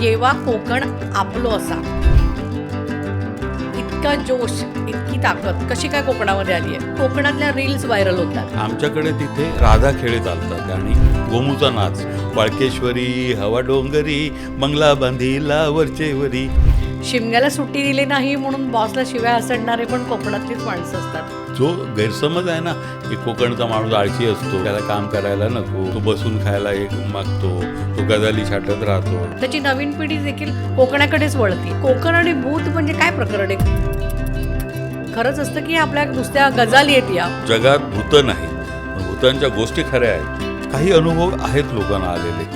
येवा कोकण आपलो असा. इतका जोश, इतकी ताकद कशी काय कोकणामध्ये आली आहे? कोकणातल्या रील्स व्हायरल होतात. आमच्याकडे तिथे राधा खेळे चालतात आणि गोमूचा नाच, वाळकेश्वरी हवा डोंगरी, मंगला बांधीला वरचेवरी. शिमग्याला सुट्टी दिली नाही म्हणून बॉसला शिव्या हसडणारे पण कोकणातलीच माणसं असतात. जो गैरसमज आहे ना की कोकणचा माणूस आळशी असतो, त्याला काम करायला नको, तो बसून खायला एक मागतो, तो गजाली छाटत राहतो. त्याची नवीन पिढी देखील कोकणाकडेच वळती. कोकण आणि भूत म्हणजे काय प्रकरण आहे? खरंच असतं की आपल्या नुसत्या गजाली आहेत या जगात भूत नाही, पण भूतांच्या गोष्टी खऱ्या आहेत. काही अनुभव आहेत लोकांना आलेले.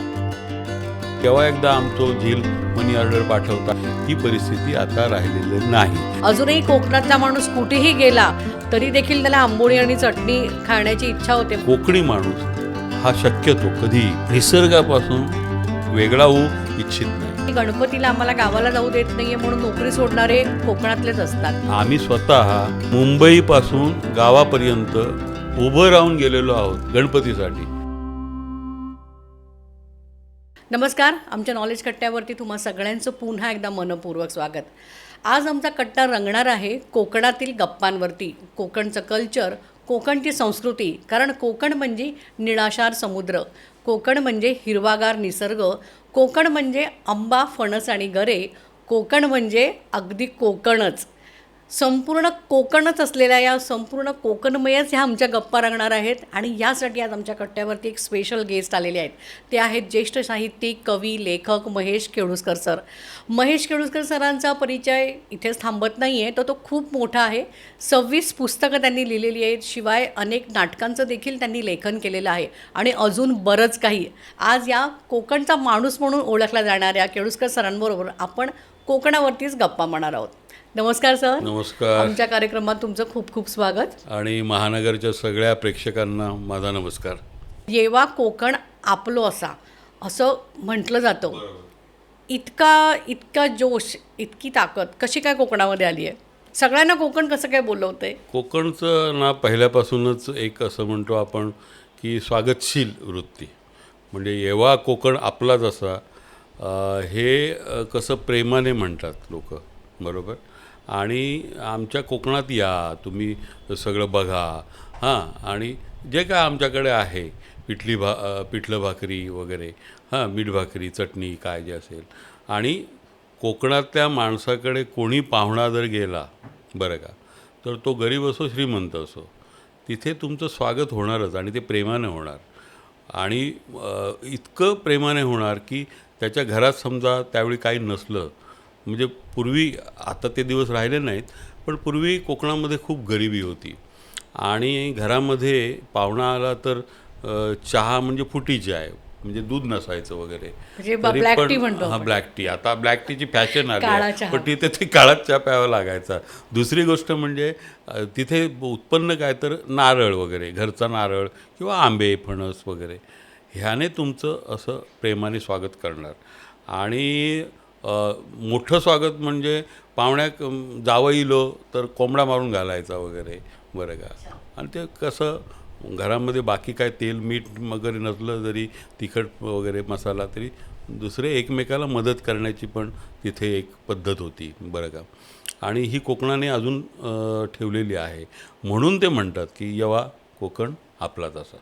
केव्हा एकदा आमचो झील मनी ऑर्डर पाठवता, ही परिस्थिती आता राहिलेली नाही. अजूनही कोकणातला माणूस कुठेही गेला तरी देखील त्याला आंबोळी आणि चटणी खाण्याची इच्छा होते. कोकणी माणूस हा शक्यतो कधी निसर्गापासून वेगळा होऊ इच्छित नाही. गणपतीला आम्हाला गावाला जाऊ देत नाहीये म्हणून नोकरी सोडणारे कोकणातलेच असतात. आम्ही स्वतः मुंबईपासून गावापर्यंत उभं राहून गेलेलो आहोत गणपतीसाठी. नमस्कार, आमच्या नॉलेज कट्ट्यावरती तुम्हा सगळ्यांचं पुन्हा एकदा मनपूर्वक स्वागत. आज आमचा कट्टा रंगणार आहे कोकणातील गप्पांवरती. कोकणचं कल्चर, कोकणची संस्कृती. कारण कोकण म्हणजे निळाशार समुद्र, कोकण म्हणजे हिरवागार निसर्ग, कोकण म्हणजे आंबा, फणस आणि गरे, कोकण म्हणजे अगदी कोकणच. संपूर्ण कोकणच असलेल्या या संपूर्ण कोकणमयच ह्या आमच्या गप्पा रंगणार आहेत. आणि यासाठी आज आमच्या कट्ट्यावरती एक स्पेशल गेस्ट आलेले आहेत. ते आहेत ज्येष्ठ साहित्यिक, कवी, लेखक महेश केळुसकर सर. महेश केळुसकर सरांचा परिचय इथेच थांबत नाही आहे, तर तो खूप मोठा आहे. 26 पुस्तकं त्यांनी लिहिलेली आहेत. शिवाय अनेक नाटकांचं देखील त्यांनी लेखन केलेलं आहे आणि अजून बरंच काही. आज या कोकणचा माणूस म्हणून ओळखला जाणाऱ्या केळुसकर सरांबरोबर आपण कोकणावरतीच गप्पा मारणार आहोत. नमस्कार सर. नमस्कार. आमच्या कार्यक्रमात तुमचं खूप खूप स्वागत. आणि महानगरच्या सगळ्या प्रेक्षकांना माझा नमस्कार. येवा कोकण आपलो असा असं म्हटलं जातं. इतका जोश, इतकी ताकद कशी काय कोकणामध्ये आली आहे? सगळ्यांना कोकण कसं काय बोलवतंय? कोकणचं ना पहिल्यापासूनच एक असं म्हणतो आपण की स्वागतशील वृत्ती. म्हणजे येवा कोकण आपलाच असा, हे कसं प्रेमाने म्हणतात लोक, बरोबर. आणि आमच्या कोकणात या, तुम्ही सगळं बघा. आणि जे काय आमच्याकडे आहे, पिठलं भाकरी वगैरे, मीठ भाकरी, चटणी, काय जे असेल. आणि कोकणातल्या माणसाकडे कोणी पाहुणा जर गेला बरं का, तर तो गरीब असो श्रीमंत असो, तिथे तुमचं स्वागत होणारच. आणि ते प्रेमाने होणार. आणि इतकं प्रेमाने होणार की त्याच्या घरात समजा त्यावेळी काही नसलं, म्हणजे पूर्वी, आता ते दिवस राहिले नाहीत, पण पूर्वी कोकणामध्ये खूप गरिबी होती. आणि घरामध्ये पाहुणा आला तर चहा म्हणजे फुटी चाय, म्हणजे दूध नसायचं वगैरे. ब्लॅक टी म्हणतो. Black tea. आता ब्लॅक टीची फॅशन आली काळा आहे, चहा. पण तिथे ते काळाच चहा प्यावा लागायचा. दुसरी गोष्ट म्हणजे तिथे उत्पन्न काय तर नारळ वगैरे, घरचा नारळ किंवा आंबे, फणस वगैरे, ह्याने तुमचं असं प्रेमाने स्वागत करणार. आणि मोठं स्वागत म्हणजे पाहुण्याक जावं इलो तर कोंबडा मारून घालायचा वगैरे, बरं का. आणि ते कसं घरामध्ये बाकी काय तेल मीठ वगैरे नसलं जरी, तिखट वगैरे मसाला, तरी दुसरे एकमेकाला मदत करण्याची पण तिथे एक पद्धत होती, बरं का. आणि ही कोकणाने अजून ठेवलेली आहे. म्हणून ते म्हणतात की येवा कोकण आपलाच असा.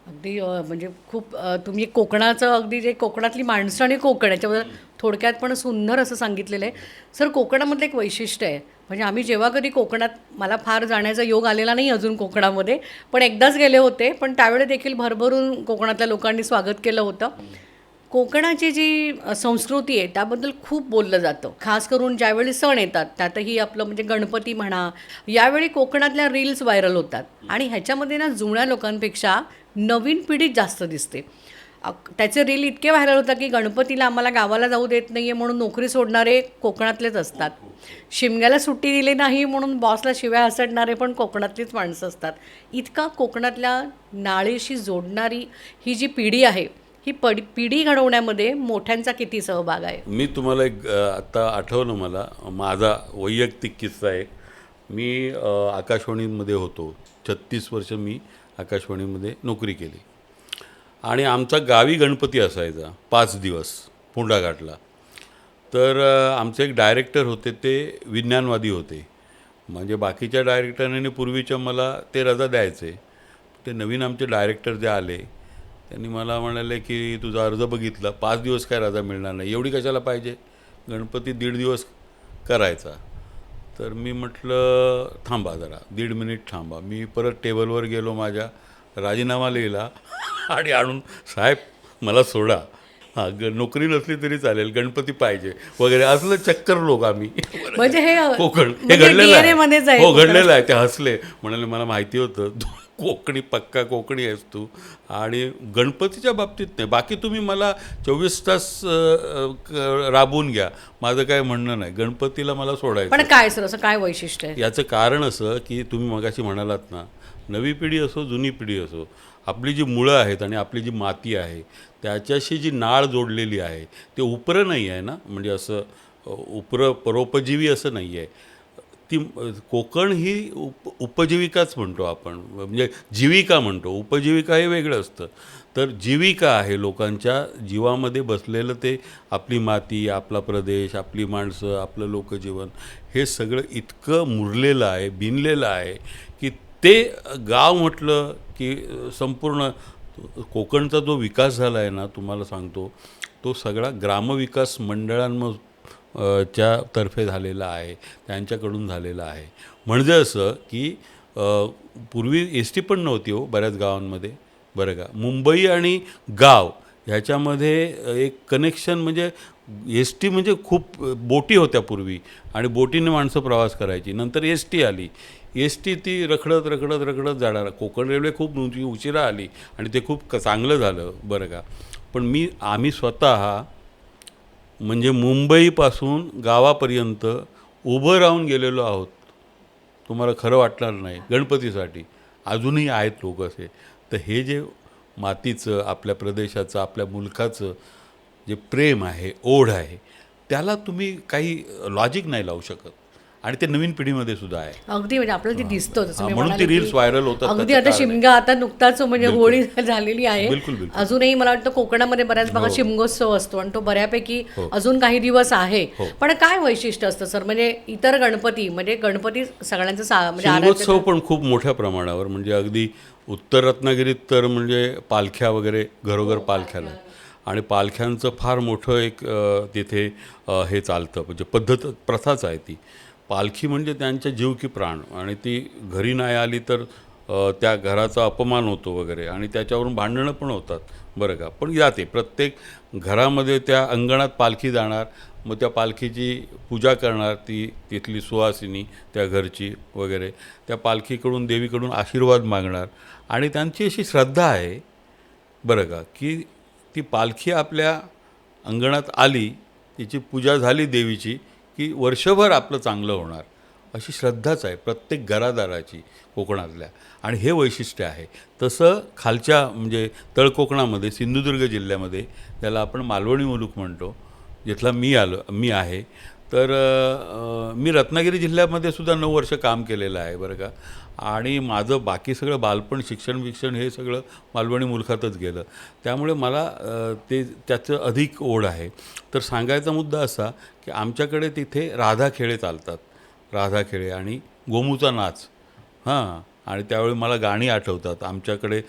अगदी म्हणजे खूप तुम्ही कोकणाचं, अगदी जे कोकणातली माणसं आणि कोकण याच्याबद्दल थोडक्यात पण सुंदर असं सांगितलेलं आहे. सर, कोकणामधलं एक वैशिष्ट्य आहे, म्हणजे आम्ही जेव्हा कधी कोकणात, मला फार जाण्याचा योग आलेला नाही अजून कोकणामध्ये, पण एकदाच गेले होते, पण त्यावेळी देखील भरभरून कोकणातल्या लोकांनी स्वागत केलं होतं. कोकणाची जी संस्कृती आहे त्याबद्दल खूप बोललं जातं. खास करून ज्यावेळी सण येतात, त्यातही आपलं म्हणजे गणपती म्हणा, यावेळी कोकणातल्या रील्स व्हायरल होतात. आणि ह्याच्यामध्ये ना जुन्या लोकांपेक्षा नवीन पिढी जास्त दिसते. त्याचे रील इतके व्हायरल होतात की गणपतीला आम्हाला गावाला जाऊ देत नाही आहे म्हणून नोकरी सोडणारे कोकणातलेच असतात. शिमग्याला सुट्टी दिली नाही म्हणून बॉसला शिव्या हसडणारे पण कोकणातलीच माणसं असतात. इतका कोकणातल्या नाळीशी जोडणारी ही जी पिढी आहे, ही पिढी घडवण्यामध्ये मोठ्यांचा किती सहभाग आहे? मी तुम्हाला एक आत्ता आठवलं मला, माझा वैयक्तिक किस्सा आहे. मी आकाशवाणीमध्ये होतो. 36 वर्ष मी आकाशवाणीमध्ये नोकरी केली. आणि आमचा गावी गणपती असायचा 5 दिवस पुंडाघाटला. तर आमचे एक डायरेक्टर होते ते विज्ञानवादी होते. म्हणजे बाकीच्या डायरेक्टरांनी पूर्वीच्या मला ते रजा द्यायचे. ते नवीन आमचे डायरेक्टर जे आले त्यांनी मला म्हणाले की तुझा अर्ज बघितला, 5 दिवस काय रजा मिळणार नाही, एवढी कशाला पाहिजे, गणपती 1.5 दिवस करायचा. तर मी म्हटलं थांबा जरा, 1.5 मिनिट थांबा. मी परत टेबलवर गेलो, माझ्या राजीनामा लिहिला आणि आणून, साहेब मला सोडा, हां नोकरी नसली तरी चालेल, गणपती पाहिजे वगैरे असलं चक्कर लोक आम्ही. म्हणजे हे कोकण हे म्हणजे घडलेलं DNA मध्येच आहे आहे. हो कोकणात. घडलेलं आहे. ते हसले, म्हणाले मला माहिती होतं तू कोकणी, पक्का कोकणी आहेस तू, आणि गणपतीच्या बाबतीत नाही, बाकी तुम्ही मला 24 तास राबवून घ्या, माझं काय म्हणणं नाही, गणपतीला मला सोडायचं. पण काय सर असं काय वैशिष्ट्य आहे? याचं कारण असं की तुम्ही मगाशी म्हणालात ना, नवी पिढी असो जुनी पिढी असो, आपली जी मुळं आहेत आणि आपली जी माती आहे त्याच्याशी जी नाळ जोडलेली आहे, ते उपरं नाही आहे ना, म्हणजे असं उपरं परोपजीवी असं नाही आहे. ती कोकण ही उपजीविकाच म्हणतो आपण, म्हणजे जीविका म्हणतो, उपजीविका हे वेगळं असतं. तर जीविका आहे, लोकांच्या जीवामध्ये बसलेलं ते आपली माती, आपला प्रदेश, आपली माणसं, आपलं लोकजीवन हे सगळं इतकं मुरलेलं आहे, भिनलेलं आहे की ते गाव म्हटलं की संपूर्ण कोकणचा जो विकास झाला आहे ना, तुम्हाला सांगतो, तो सगळा ग्रामविकास च्या तर्फे झालेला आहे, त्यांच्याकडून झालेला आहे. म्हणजे असं की पूर्वी एस टी पण नव्हती हो बऱ्याच गावांमध्ये, बरं का. मुंबई आणि गाव ह्याच्यामध्ये एक कनेक्शन, म्हणजे एस टी म्हणजे खूप बोटी होत्या पूर्वी आणि बोटीने माणसं प्रवास करायची. नंतर एस टी आली, एस टी ती रखडत रखडत रखडत जाणार. कोकण रेल्वे खूप उशिरा आली आणि ते खूप चांगलं झालं, बरं का. पण आम्ही स्वतः म्हणजे मुंबईपासून गावापर्यंत उभं राहून गेलेलो आहोत. तुम्हाला खरं वाटणार नाही, गणपतीसाठी अजूनही आहेत लोक असे. तर हे जे मातीचं, आपल्या प्रदेशाचं, आपल्या मुलखाचं जे प्रेम आहे, ओढ आहे, त्याला तुम्ही काही लॉजिक नाही लावू शकत. आणि ते नवीन पिढीमध्ये सुद्धा आहे. अगदी, म्हणजे आपल्याला ते दिसतं जसं मी म्हणून म्हणाले ती रील्स की व्हायरल होतात. अगदी आता शिमगा आता नुकताच म्हणजे बिलकुल. होळी झालेली आहे. बिलकुल, बिलकुल. अजूनही मला वाटतं कोकणामध्ये बऱ्याच भागात हो. शिमगोत्सव असतो आणि तो बऱ्यापैकी हो. अजून काही दिवस आहे. हो. पण काय वैशिष्ट्य असतं सर, म्हणजे इतर गणपती म्हणजे गणपती सगळ्यांचं म्हणजे शिमगोत्सव आराध्य- पण खूप मोठ्या प्रमाणावर, म्हणजे अगदी उत्तर रत्नागिरीत तर म्हणजे पालख्या वगैरे घरोघर पालख्याला, आणि पालख्यांचं फार मोठं एक तिथे हे चालतं, म्हणजे प्रथाच आहे ती. पालखी म्हणजे त्यांच्या जीव की प्राण, आणि ती घरी नाही आली तर त्या घराचा अपमान होतो वगैरे, आणि त्याच्यावरून भांडणं पण होतात, बरं का. पण जाते प्रत्येक घरामध्ये, त्या अंगणात पालखी जाणार, मग त्या पालखीची पूजा करणार, तिथली सुवासिनी त्या घरची वगैरे, त्या पालखीकडून, देवीकडून आशीर्वाद मागणार. आणि त्यांची अशी श्रद्धा आहे, बरं का, की ती पालखी आपल्या अंगणात आली, तिची पूजा झाली देवीची, की वर्षभर आपलं चांगलं होणार, अशी श्रद्धाच आहे प्रत्येक घरादाराची कोकणातल्या. आणि हे वैशिष्ट्य आहे. तसं खालच्या म्हणजे तळकोकणामध्ये, सिंधुदुर्ग जिल्ह्यामध्ये, त्याला आपण मालवणी मुलूक म्हणतो, जिथला मी आहे. तर मी रत्नागिरी जिल्ह्यामध्ये सुद्धा 9 वर्ष काम केलेलं आहे, बरं का. आणि माझं बाकी सगळं बालपण, शिक्षण हे सगळं मालवणी मुलखातच गेलं. त्यामुळे मला त्याचं अधिक ओढ आहे. तर सांगायचा मुद्दा असा की आमच्याकडे तिथे राधाखेळे चालतात, राधाखेळे आणि गोमूचा नाच. हां, आणि त्यावेळी मला गाणी आठवतात. आमच्याकडे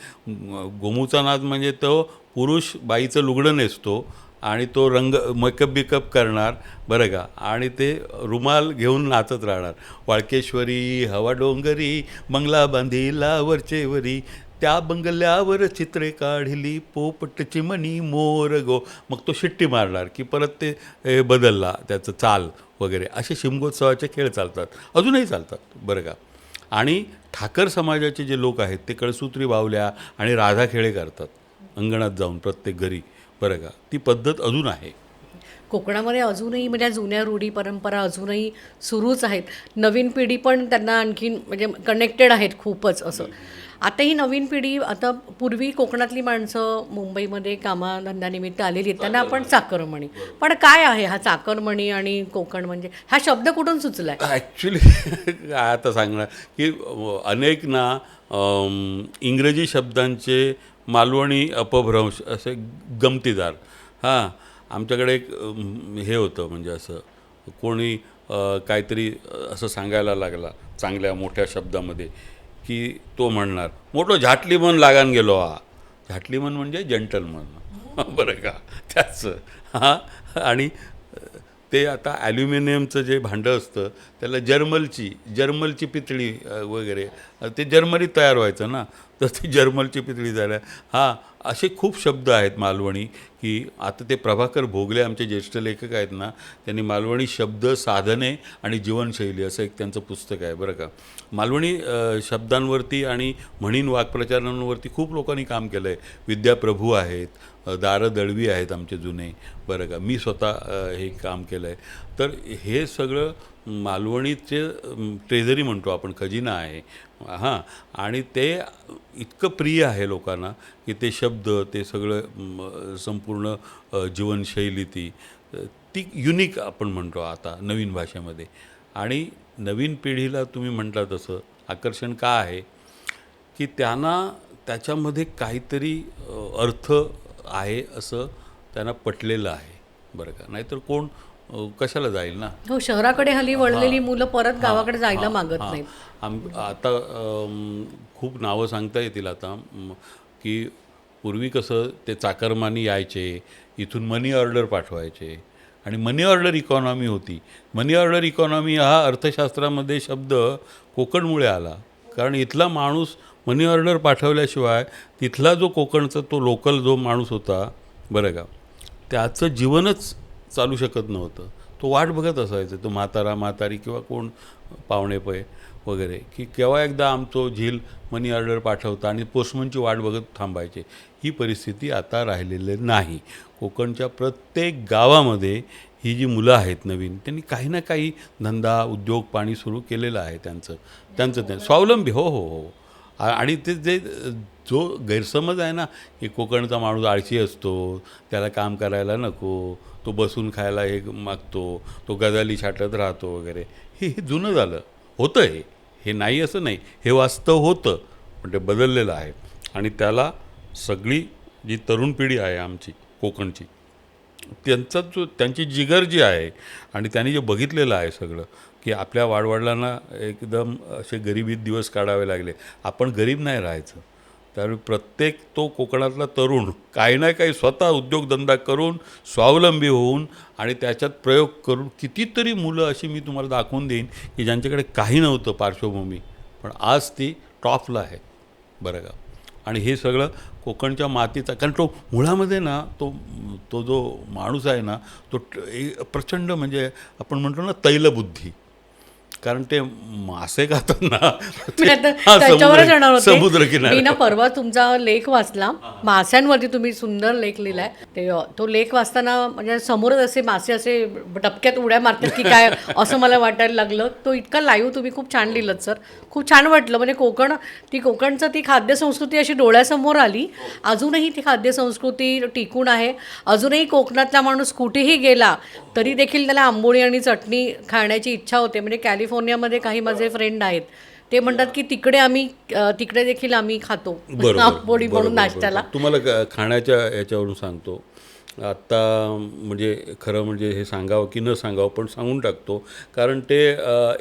गोमूचा नाच म्हणजे तो पुरुष बाईचं लुगडं नेसतो आणि तो मेकअप करणार, बरं का, आणि ते रुमाल घेऊन नाचत राहणार. वाळकेश्वरी हवा डोंगरी, बंगला बांधिला वरचेवरी, त्या बंगल्यावर चित्रे काढली, पोपटची मणी मोर गो. मग तो शिट्टी मारणार की परत ते बदलला त्याचं चाल वगैरे. असे शिमगोत्सवाचे खेळ चालतात, अजूनही चालतात, बरं का. आणि ठाकर समाजाचे जे लोक आहेत ते कळसूत्री बावल्या आणि राधाखेळे करतात अंगणात जाऊन प्रत्येक घरी, बरं का. ती पद्धत अजून आहे कोकणामध्ये. अजूनही म्हणजे जुन्या रूढी परंपरा अजूनही सुरूच आहेत. नवीन पिढी पण त्यांना आणखीन म्हणजे कनेक्टेड आहेत खूपच असं. आता ही नवीन पिढी, आता पूर्वी कोकणातली माणसं मुंबईमध्ये कामाधंद्यानिमित्त आलेली आहेत, त्यांना आपण चाकरमणी. पण काय आहे हा चाकरमणी आणि कोकण, म्हणजे हा शब्द कुठून सुचला आहे? ॲक्च्युली काय आता सांगणार की अनेक ना इंग्रजी शब्दांचे मालवणी अपभ्रंश असे गमतीदार. हां, आमच्याकडे एक हे होतं म्हणजे असं कोणी काहीतरी असं सांगायला लागला चांगल्या मोठ्या शब्दामध्ये की तो म्हणणार मोठं झाटली मन लागान गेलो हा. झाटली मन म्हणजे जेंटलमन बरं का त्याचं हां. आणि ते आता ॲल्युमिनियमचं जे भांडं असतं त्याला जर्मलची पितळी वगैरे ते जर्मनीत तयार व्हायचं ना, तर ती जर्मलची पितळी झाल्या. हां, असे खूप शब्द आहेत मालवणी की आता ते प्रभाकर भोगले आमचे ज्येष्ठ लेखक आहेत ना, त्यांनी मालवणी शब्द साधने आणि जीवनशैली असं एक त्यांचं पुस्तक आहे बरं का. मालवणी शब्दांवरती आणि म्हणीन वाक्प्रचारांवरती खूप लोकांनी काम केलं आहे. विद्याप्रभू आहेत, दारं दळवी आहेत आमचे जुने बरं का. मी स्वतः हे काम केलं आहे. तर हे सगळं मालवणीचे ट्रेझरी म्हणतो आपण, खजिना आहे हां. आणि ते इतकं प्रिय आहे लोकांना की ते शब्द ते सगळं संपूर्ण जीवनशैली ती युनिक आपण म्हणतो आता नवीन भाषेमध्ये. आणि नवीन पिढीला तुम्ही म्हटला तसं आकर्षण का आहे की त्यांना त्याच्यामध्ये काहीतरी अर्थ आहे असं त्यांना पटलेलं आहे बरं का. नाहीतर कोण कशाला जाईल ना. हो, शहराकडे हल्ली वळलेली मुलं परत गावाकडे जायला मागत नाहीत. आता खूप नावं सांगता येतील आता की पूर्वी कसं ते चाकरमानी यायचे, इथून मनी ऑर्डर पाठवायचे आणि मनी ऑर्डर इकॉनॉमी होती. मनी ऑर्डर इकॉनॉमी हा अर्थशास्त्रामध्ये शब्द कोकणमुळे आला, कारण इथला माणूस मनी ऑर्डर पाठवल्याशिवाय तिथला जो कोकणचा तो लोकल जो माणूस होता बरं का, त्याचं जीवनच चालू शकत नव्हतं. तो वाट बघत असायचं, तो म्हातारी किंवा कोण पाहुणेपय वगैरे, की केव्हा एकदा आमचं झील मनी ऑर्डर पाठवता आणि पोस्टमनची वाट बघत थांबायचे. ही परिस्थिती आता राहिलेली नाही. कोकणच्या प्रत्येक गावामध्ये ही जी मुलं आहेत नवीन, त्यांनी काही ना काही धंदा उद्योग पाणी सुरू केलेलं आहे त्यांचं ते स्वावलंबी. हो हो हो. आणि ते जो गैरसमज आहे ना की कोकणचा माणूस आळशी असतो, त्याला काम करायला नको, तो बसून खायला हे मागतो, तो गजाली छाटत राहतो वगैरे, हे जुनं झालं होतं. हे नाही असं नाही, हे वास्तव होतं, पण ते बदललेलं आहे. आणि त्याला सगळी जी तरुण पिढी आहे आमची कोकणची, त्यांची जिगर जी आहे आणि त्यांनी जे बघितलेलं आहे सगळं की आपल्या वाडवडिलांना एकदम असे गरिबीत दिवस काढावे लागले. आपण गरीब नाही राहायचं. त्यावेळी प्रत्येक तो कोकणातला तरुण काही ना काही स्वतः उद्योगधंदा करून स्वावलंबी होऊन आणि त्याच्यात प्रयोग करून कितीतरी मुलं अशी मी तुम्हाला दाखवून देईन की ज्यांच्याकडे काही नव्हतं पार्श्वभूमी, पण आज ती टॉपला आहे बरं का. आणि हे सगळं कोकणच्या मातीचा, कारण तो मुळामध्ये ना तो जो माणूस आहे ना तो प्रचंड म्हणजे आपण म्हणतो ना तैलबुद्धी, कारण ते मासे खातात ना त्याच्यावरच येणार होते. समुद्रकिनारी. मी ना परवा तुमचा लेख वाचला, माशांवरती तुम्ही सुंदर लेख लिहिलाय. तो लेख वाचताना म्हणजे समोरच असे मासे असे डबक्यात उड्या मारतात की काय असं मला वाटायला लागलं. तो इतका लाईव्ह तुम्ही खूप छान लिहिलंत सर, खूप छान वाटलं. म्हणजे कोकणचं ती खाद्यसंस्कृती अशी डोळ्यासमोर आली. अजूनही ती खाद्यसंस्कृती टिकून आहे. अजूनही कोकणातला माणूस कुठेही गेला तरी देखील त्याला आंबोळी आणि चटणी खाण्याची इच्छा होते. म्हणजे कॅलिफोर्नियामध्ये काही माझे फ्रेंड आहेत, ते म्हणतात की तिकडे देखील आम्ही खातो आंबोळी म्हणून नाश्त्याला. तुम्हाला खाण्याच्या याच्यावरून सांगतो आत्ता, म्हणजे खरं म्हणजे हे सांगावं की न सांगावं पण सांगून टाकतो, कारण ते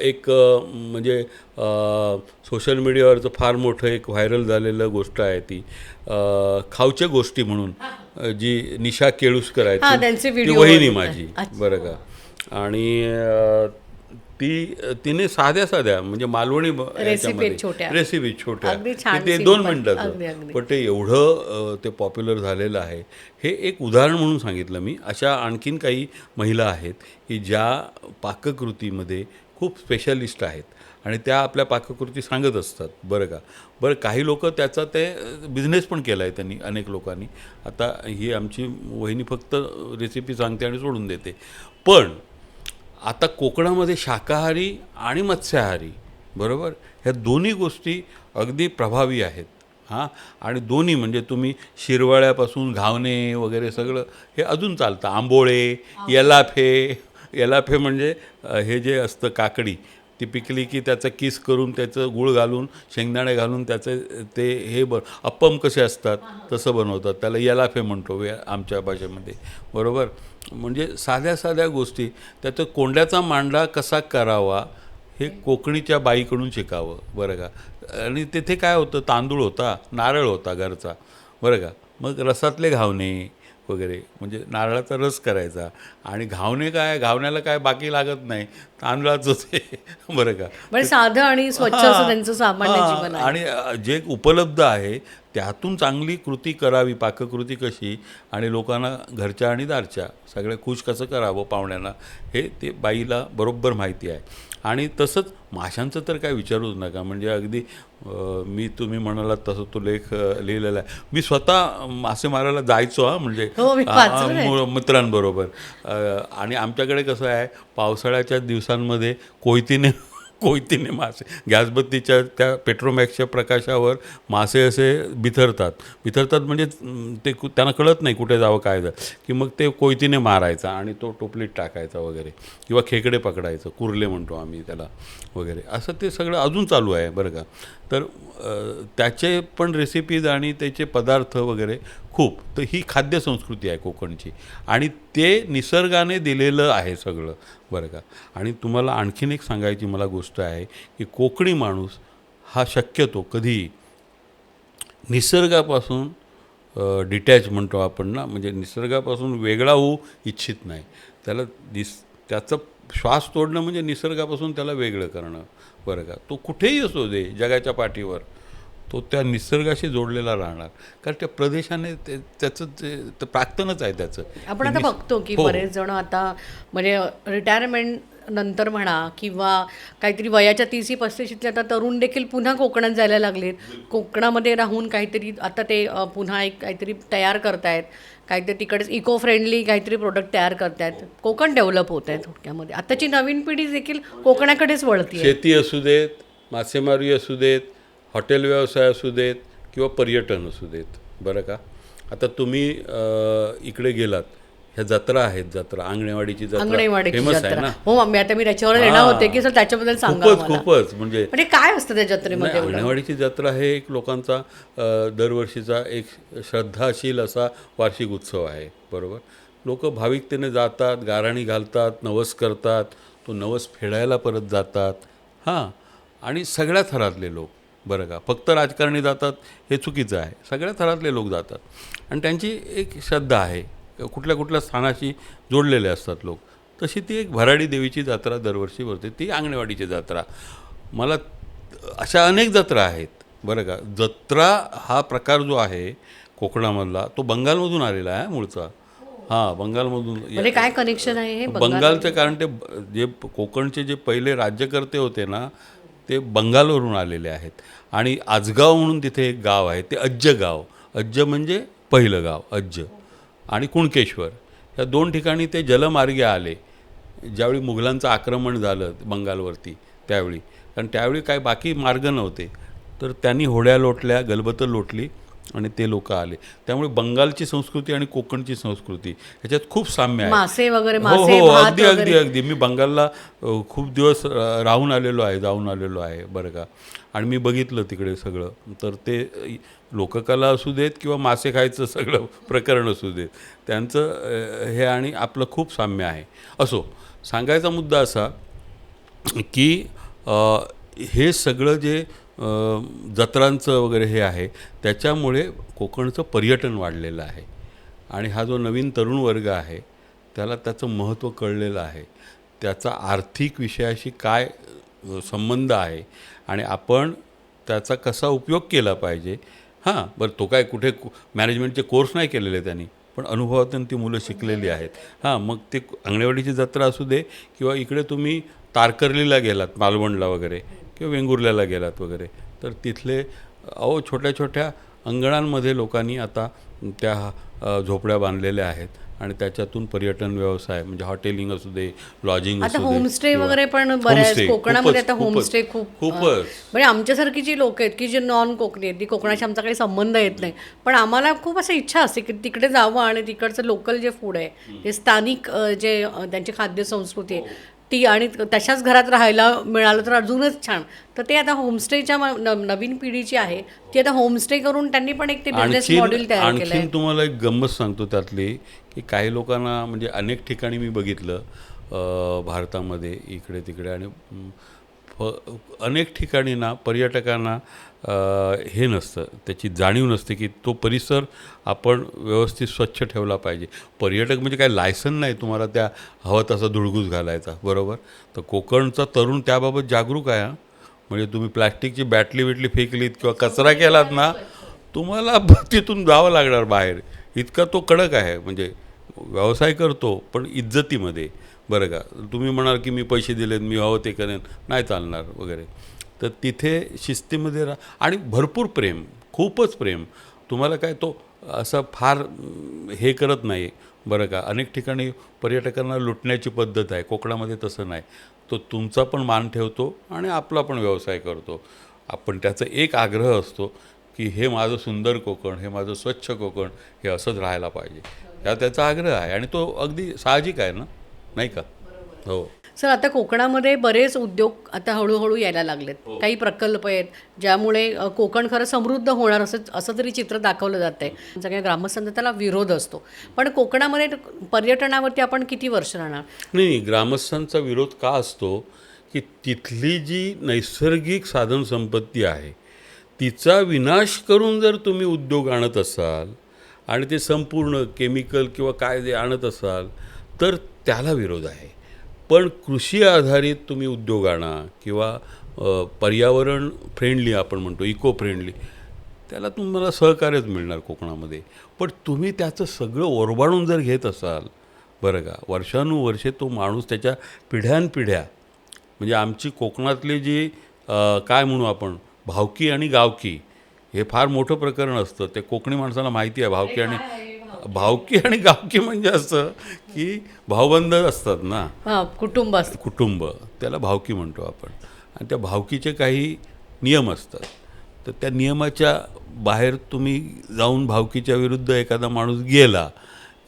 एक म्हणजे सोशल मीडियावरचं फार मोठं एक व्हायरल झालेलं गोष्ट आहे ती खाऊच्या गोष्टी म्हणून, जी निशा केळुसकर आहे ती वहिनी माझी बरं का. आणि तिने साध्या म्हणजे मालवणी रेसिपी छोट्या ते 2 मिनटाचं, पण ते एवढं ते पॉप्युलर झालेलं आहे. हे एक उदाहरण म्हणून सांगितलं मी. अशा आणखीन काही महिला आहेत की ज्या पाककृतीमध्ये खूप स्पेशलिस्ट आहेत आणि त्या आपल्या पाककृती सांगत असतात बरं का. काही लोक त्याचा ते बिझनेस पण केला आहे त्यांनी, अनेक लोकांनी. आता ही आमची वहिनी फक्त रेसिपी सांगते आणि सोडून देते. पण आता कोकणामध्ये शाकाहारी आणि मत्स्याहारी बरोबर ह्या दोन्ही गोष्टी अगदी प्रभावी आहेत हां. आणि दोन्ही म्हणजे तुम्ही शिरवाळ्यापासून घावणे वगैरे सगळं हे अजून चालतं. आंबोळे, येलाफे म्हणजे हे जे असतं काकडी, ती पिकली की त्याचा किस करून त्याचं गूळ घालून शेंगदाणे घालून त्याचं ते हे अप्पम कसे असतात तसं बनवतात, त्याला येलाफे म्हणतो आमच्या भाषेमध्ये बरोबर. म्हणजे साध्या साध्या गोष्टी, त्यात कोंड्याचा मांडा कसा करावा हे कोकणीच्या बाईकडून शिकावं, बरं का. आणि तिथे काय होतं, तांदूळ होता, नारळ होता घरचा, बरं का. मग रसातले घावणे वगैरे, म्हणजे नारळाचा रस करायचा. आणि घावणे काय, घावण्याला काय बाकी लागत नाही, तांदळाचंच आहे, बरं का. म्हणजे साधं आणि स्वच्छ असं त्यांचं सामान्य हां, जीवन आहे. आणि जे उपलब्ध आहे त्यातून चांगली कृती करावी, पाककृती कशी, आणि लोकांना घरच्या आणि दारच्या सगळ्या खुश कसं करावं पाहुण्यांना, हे ते बाईला बरोबर माहिती आहे. आणि तसंच माशांचं तर काय विचारूच नका. म्हणजे अगदी मी तुम्ही म्हणालात तसं तो लेख लिहिलेला आहे. मी स्वतः मासे मारायला जायचो, म्हणजे हो, मी वाचलंय. मित्रांबरोबर. आणि आमच्याकडे कसं आहे, पावसाळ्याच्या दिवसांमध्ये कोयतीने मासे, गॅसबत्तीच्या त्या पेट्रोमॅक्सच्या प्रकाशावर मासे असे बिथरतात म्हणजे ते त्यांना कळत नाही कुठे जावं काय की मग ते कोयतीने मारायचा आणि तो टोपलीत टाकायचा वगैरे, किंवा खेकडे पकडायचं, कुर्ले म्हणतो आम्ही त्याला वगैरे. असं ते सगळं अजून चालू आहे, बरं का. तर त्याचे पण रेसिपीज आणि त्याचे पदार्थ वगैरे खूप. तर ही खाद्य संस्कृती आहे कोकणची, आणि ते निसर्गाने दिलेलं आहे सगळं, बरं का. आणि तुम्हाला आणखीन एक सांगायची मला गोष्ट आहे की कोकणी माणूस हा शक्यतो कधीही निसर्गापासून डिटॅच म्हणतो आपण ना, म्हणजे निसर्गापासून वेगळा होऊ इच्छित नाही. त्याचा श्वास तोडणं म्हणजे निसर्गापासून त्याला वेगळं करणं, बरं का. तो कुठेही असू दे जगाच्या पाठीवर, तो त्या निसर्गाशी जोडलेला राहणार, कारण त्या प्रदेशाने त्याचं ते प्राक्तनच आहे त्याचं. आपण आता बघतो की हो. बरेच जण आता म्हणजे रिटायरमेंट नंतर म्हणा किंवा काहीतरी वयाच्या 30-35 आता तरुण देखील पुन्हा कोकणात जायला लागलेत. कोकणामध्ये राहून काहीतरी आता ते पुन्हा एक काहीतरी तयार करतायत, काहीतरी तिकडेच इको फ्रेंडली काहीतरी प्रोडक्ट तयार करतायत. कोकण डेव्हलप होत आहे थोडक्यामध्ये. आताची नवीन पिढी देखील कोकणाकडेच वळती आहे. शेती असू देत, मासेमारी असू देत, हॉटेल व्यवसाय असू देत, किंवा पर्यटन असू देत, बरं का. आता तुम्ही इकडे गेलात, ह्या जत्रा आहेत, जत्रा आंगणेवाडीची जत्रा फेमस आहे ना. हो, मी त्याच्यावर येणार होते की सर त्याच्याबद्दल सांगा. खूपच म्हणजे काय असतं त्या जत्रेमध्ये? आंगणेवाडीची जत्रा हे एक लोकांचा दरवर्षीचा एक श्रद्धाशील असा वार्षिक उत्सव आहे, बरोबर. लोक भाविकतेने जातात, गाराणी घालतात, नवस करतात, तो नवस फेडायला परत जातात. हां, आणि सगळ्या थरातले लोक, बरं का. फक्त राजकारणी जातात हे चुकीचं आहे. सगळ्या थरातले लोक जातात, आणि त्यांची एक श्रद्धा आहे, कुठल्या कुठल्या स्थानाशी जोडलेले असतात लोक. तशी ती एक भराडी देवीची जत्रा दरवर्षी भरते, ती आंगणेवाडीची जत्रा. मला अशा अनेक जत्रा आहेत, बरं का. जत्रा हा प्रकार जो आहे कोकणामधला, तो बंगालमधून आलेला आहे मूळचा. हां, बंगालमधून. म्हणजे काय कनेक्शन आहे हे बंगालचं, कारण ते जे कोकणचे जे पहिले राज्यकर्ते होते ना, ते बंगालवरून आलेले आहेत. आणि आजगाव म्हणून तिथे एक गाव आहे, ते अज्ज गाव. अज्ज म्हणजे पहिलं गाव, अज्ज. आणि कुणकेश्वर, या 2 ठिकाणी ते जलमार्गे आले ज्यावेळी मुघलांचं आक्रमण झालं बंगालवरती त्यावेळी. कारण त्यावेळी काय बाकी मार्ग नव्हते, तर त्यांनी होड्या लोटल्या, गलबतं लोटली, आणि ते लोक आले. त्यामुळे बंगालची संस्कृती आणि कोकणची संस्कृती ह्याच्यात खूप साम्य आहे. मासे वगैरे, हो, अगदी मी बंगालला खूप दिवस जाऊन आलेलो आहे, बरं का. आणि मी बघितलं तिकडे सगळं. तर ते लोककला असू देत किंवा मासे खायचं सगळं प्रकरण असू देत, त्यांचं हे आणि आपलं खूप साम्य आहे. असो, सांगायचा मुद्दा असा की हे सगळं जे जत्रांचं वगैरे हे आहे, त्याच्यामुळे कोकणचं पर्यटन वाढलेलं आहे. आणि हा जो नवीन तरुण वर्ग आहे त्याला त्याचं महत्त्व कळलेलं आहे, त्याचा आर्थिक विषयाशी काय संबंध आहे, आणि आपण त्याचा कसा उपयोग केला पाहिजे. हां, बरं, तो काय कुठे मॅनेजमेंटचे कोर्स नाही केलेले त्यांनी, पण अनुभवातून ती मुलं शिकलेली आहेत. हां, मग ते आंगणेवाडीची जत्रा असू दे, किंवा इकडे तुम्ही तारकर्लीला गेलात, मालवणला वगैरे, किंवा वेंगुर्ल्याला गेलात वगैरे, तर तिथले छोट्या छोट्या अंगणांमध्ये लोकांनी आता त्या झोपड्या बांधलेल्या आहेत, आणि त्याच्यातून पर्यटन व्यवसाय म्हणजे हॉटेलिंग असू दे, लॉजिंग असू आता दे, होमस्टे वगैरे पण बऱ्याच कोकणामध्ये आता होमस्टे खूपच. म्हणजे आमच्यासारखी जी लोक आहेत की जे नॉन कोकणी आहेत, ती कोकणाशी आमचा काही संबंध येत नाही, पण आम्हाला खूप असं इच्छा असते की तिकडे जावं आणि तिकडचं लोकल जे फूड आहे, जे स्थानिक जे त्यांची खाद्य संस्कृती आहे, ती आणि तशाच घरात राहायला मिळालं तर अजूनच छान. तर ते आता होमस्टेच्या नवीन पिढीची आहे ती आता होमस्टे करून त्यांनी पण एक ते बिझनेस मॉडेल तयार केलं आहे. आणखीन तुम्हाला एक गंमत सांगतो त्यातली, की काही लोकांना म्हणजे अनेक ठिकाणी मी बघितलं भारतामध्ये इकडे तिकडे आणि अनेक ठिकाणी ना पर्यटकांना हे नसतं, त्याची जाणीव नसते की तो परिसर आपण व्यवस्थित स्वच्छ ठेवला पाहिजे. पर्यटक म्हणजे काय लायसन नाही तुम्हाला त्या हवं तसा धुळगूस घालायचा, बरोबर. तर कोकणचा तरुण त्याबाबत जागरूक आहे. म्हणजे तुम्ही प्लॅस्टिकची बॅटली बिटली फेकलीत किंवा कचरा केलात ना, तुम्हाला तिथून जावं लागणार बाहेर. इतका तो कडक आहे. म्हणजे व्यवसाय करतो पण इज्जतीमध्ये, बरं का. तुम्ही म्हणाल की मी पैसे दिलेत, मी हवं ते करेन, नाही चालणार वगैरे. तर तिथे शिस्तीमध्ये आणि भरपूर प्रेम, खूपच प्रेम. तुम्हाला काय तो असं फार हे करत नाही, बरं का. अनेक ठिकाणी पर्यटकांना लुटण्याची पद्धत आहे, कोकणामध्ये तसं नाही. तो तुमचा पण मान ठेवतो आणि आपला पण व्यवसाय करतो. आपण त्याचा एक आग्रह असतो की हे माझं सुंदर कोकण, हे माझं स्वच्छ कोकण, हे असंच राहायला पाहिजे. हा त्याचा आग्रह आहे आणि तो अगदी साहजिक आहे ना, नाही का. हो. सर आता कोकणामध्ये बरेच उद्योग आता हळूहळू यायला लागलेत. काही प्रकल्प आहेत ज्यामुळे कोकण खरं समृद्ध होणार असं तरी चित्र दाखवलं जातं आहे. सगळ्या ग्रामस्थांचा त्याला विरोध असतो. पण कोकणामध्ये पर्यटनावरती आपण किती वर्ष राहणार? नाही, ग्रामस्थांचा विरोध का असतो की तिथली जी नैसर्गिक साधनसंपत्ती आहे तिचा विनाश करून जर तुम्ही उद्योग आणत असाल आणि ते संपूर्ण केमिकल किंवा काय जे आणत असाल तर त्याला विरोध आहे. पण कृषी आधारित तुम्ही उद्योग आणा किंवा पर्यावरण फ्रेंडली आपण म्हणतो, इको फ्रेंडली, त्याला तुम्हाला सहकार्यच मिळणार कोकणामध्ये. पण तुम्ही त्याचं सगळं ओरबाडून जर घेत असाल, बरं का, वर्षानुवर्षे तो माणूस त्याच्या पिढ्यानपिढ्या, म्हणजे आमची कोकणातली जी काय म्हणू आपण, भावकी आणि गावकी, हे फार मोठं प्रकरण असतं. ते कोकणी माणसाला माहिती आहे. भावकी आणि गावकी म्हणजे असं की भाऊबंद असतात ना, हां, कुटुंब असतं. कुटुंब, त्याला भावकी म्हणतो आपण. आणि त्या भावकीचे काही नियम असतात. तर त्या नियमाच्या बाहेर तुम्ही जाऊन भावकीच्या विरुद्ध एखादा माणूस गेला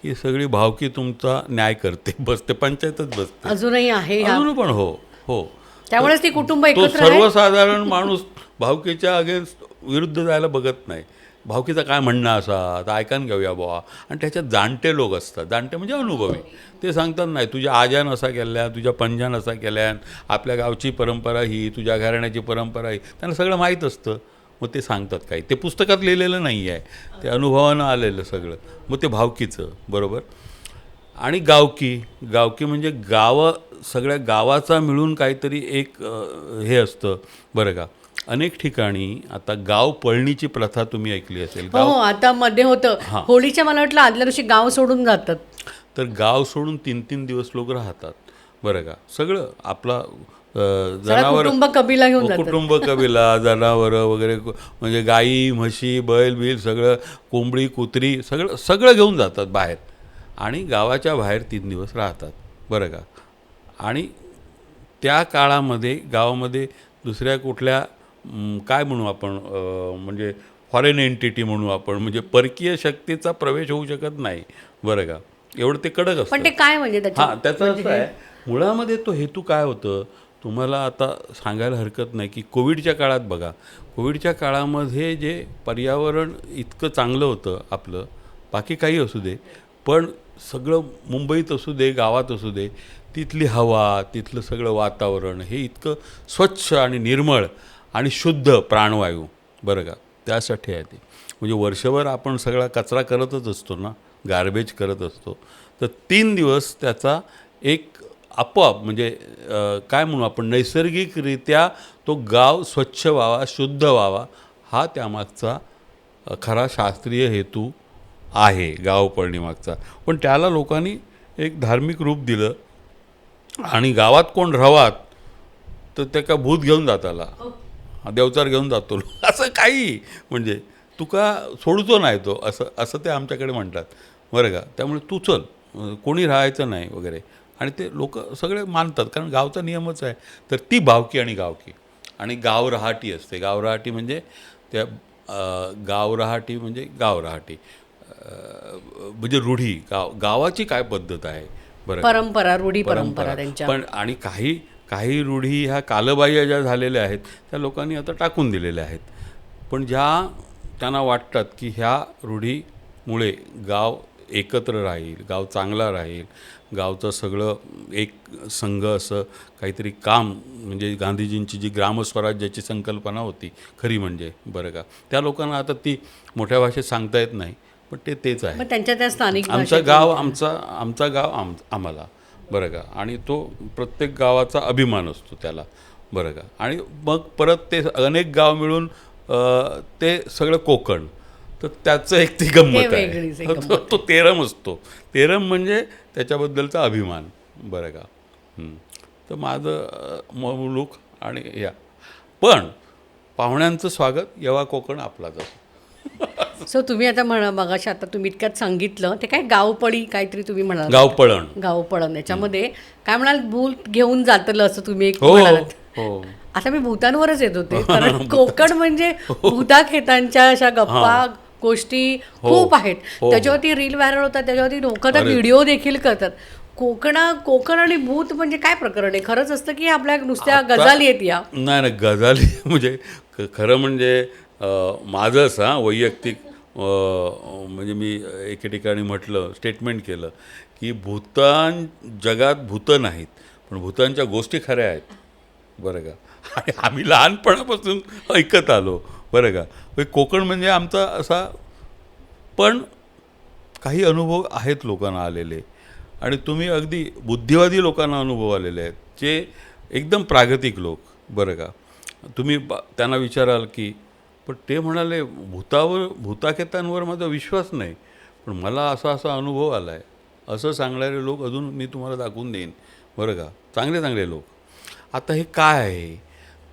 की सगळी भावकी तुमचा न्याय करते, बसते, पंचायतच बसते. अजूनही आहे अजून पण हो हो. त्यामुळेच ती कुटुंब तो एकत्र आहे. सर्वसाधारण माणूस भावकीच्या अगेन्स्ट विरुद्ध जायला बघत नाही. भावकीचं काय म्हणणं असा तर ऐकान घेऊया बुवा. आणि त्याच्यात जाणते लोक असतात, जाणते म्हणजे अनुभवी. ते सांगतात नाही तुझ्या आज्यान असा केल्या, तुझ्या पंजान असा केल्यान, आपल्या गावची परंपरा ही, तुझ्या घराण्याची परंपरा ही, त्यांना सगळं माहीत असतं. मग ते सांगतात काही, ते पुस्तकात लिहिलेलं नाही आहे, ते अनुभवानं आलेलं सगळं. मग ते भावकीचं, बरोबर. आणि गावकी म्हणजे सगळ्या गावाचा मिळून काहीतरी एक हे असतं, बरं का. अनेक ठिकाणी आता गाव पळणीची प्रथा तुम्ही ऐकली असेल. हो, आता मध्ये होतं होळीच्या, मला वाटलं आदल्या दिवशी गाव सोडून जातात. तर गाव सोडून 3-3 दिवस लोक राहतात, बरं का. सगळं आपला जनावर, कुटुंब कबिला घेऊन जातात. कुटुंब कबिला, जनावरं वगैरे, म्हणजे गाई म्हशी बैल बिल सगळं, कोंबडी कुत्री सगळं घेऊन जातात बाहेर आणि गावाच्या बाहेर 3 दिवस राहतात, बरं का. आणि त्या काळामध्ये गावामध्ये दुसऱ्या कुठल्या काय म्हणू आपण, म्हणजे फॉरेन एंटिटी म्हणू आपण, म्हणजे परकीय शक्तीचा प्रवेश होऊ शकत नाही, बरं का. एवढं ते कडक असतं. पण ते काय म्हणजे हां, त्याचं असं आहे मुळामध्ये तो हेतू काय होतं तुम्हाला आता सांगायला हरकत नाही की कोविडच्या काळात बघा, कोविडच्या काळामध्ये जे पर्यावरण इतकं चांगलं होतं आपलं, बाकी काही असू दे, पण सगळं मुंबईत असू दे, गावात असू दे, तिथली हवा, तिथलं सगळं वातावरण हे इतकं स्वच्छ आणि निर्मळ आणि शुद्ध प्राणवायू, बरं का. त्यासाठी आहे ते. म्हणजे वर्षभर आपण सगळा कचरा करतच असतो ना, गार्बेज करत असतो. तर 3 दिवस त्याचा एक आपोआप म्हणजे काय म्हणू आपण, नैसर्गिकरित्या तो गाव स्वच्छ व्हावा, शुद्ध व्हावा, हा त्यामागचा खरा शास्त्रीय हेतू आहे गाव पळणीमागचा. पण त्याला लोकांनी एक धार्मिक रूप दिलं आणि गावात कोण राहावात तर त्या का भूत घेऊन जाताला, देवचार घेऊन जातो असं काही, म्हणजे तुका सोडतो नाही तो, असं ते आमच्याकडे म्हणतात, बरं का. त्यामुळे तू चल, कोणी राहायचं नाही वगैरे. आणि ते लोक सगळे मानतात कारण गावचा नियमच आहे. तर ती भावकी आणि गावकी आणि गावरहाटी असते. गावरहाटी म्हणजे त्या गावरहाटी म्हणजे गावरहाटी म्हणजे रूढी, गावाची काय पद्धत आहे, बरं परंपरा, रूढी परंपरा त्यांच्या. पण आणि काही काही रूढी ह्या कालबाह्य ज्या झालेल्या आहेत त्या लोकांनी आता टाकून दिलेल्या आहेत. पण ज्या त्यांना वाटतात की ह्या रूढीमुळे गाव एकत्र राहील, गाव चांगला राहील, गावचं सगळं एक संघ असं काहीतरी काम, म्हणजे गांधीजींची जी ग्रामस्वराज्याची संकल्पना होती खरी म्हणजे, बरं का, त्या लोकांना आता ती मोठ्या भाषेत सांगता येत नाही, पण तेच आहे. मग त्यांच्या त्या स्थानिक आमचं भाषेत गाव आमचा गाव आम्हाला, बरं का, आणि तो प्रत्येक गावाचा अभिमान असतो त्याला, बरं का. आणि मग परत ते अनेक गाव मिळून ते सगळं कोकण, तर त्याचं एक ती गंमत वेगळीच एक आहे. तो तेरम असतो. तेरम म्हणजे त्याच्याबद्दलचा अभिमान, बरं का. तर माझं मुलूक आणि या पण पाहुण्यांचं स्वागत येवा कोकण आपलाच असतो. सो तुम्ही आता मगाशी आता तुम्ही इतक्यात सांगितलं ते काय गावपळी काहीतरी तुम्ही म्हणाल, गावपळण. गावपळण, याच्यामध्ये काय म्हणाल, भूत घेऊन जातलं असं तुम्ही एक हो म्हणालात. हो. आता मी भूतांवरच येत होते, कारण कोकण म्हणजे भूताखेतांच्या अशा गप्पा गोष्टी खूप आहेत. त्याच्यावरती रील व्हायरल होतात, त्याच्यावरती लोक तर व्हिडिओ देखील करतात. कोकण आणि भूत म्हणजे काय प्रकरण आहे? खरंच असतं की आपल्या नुसत्या गजाली आहेत या? नाही गजाली म्हणजे खरं म्हणजे माझं असं वैयक्तिक म्हणजे मी एके ठिकाणी म्हटलं, स्टेटमेंट केलं की जगात भूतं नाहीत, पण भूतांच्या गोष्टी खऱ्या आहेत, बरं का. आणि आम्ही लहानपणापासून ऐकत आलो, बरं का. कोकण म्हणजे आमचा असा, पण काही अनुभव आहेत लोकांना आलेले, आणि तुम्ही अगदी बुद्धिवादी लोकांना अनुभव आलेले आहेत, जे एकदम प्रागतिक लोक, बरं का. तुम्ही त्यांना विचाराल की, पण ते म्हणाले भूताखेतांवर माझा विश्वास नाही, पण मला असा अनुभव आला आहे, असं सांगणारे लोक अजून मी तुम्हाला दाखवून देईन, बरं का. चांगले चांगले लोक. आता हे काय आहे,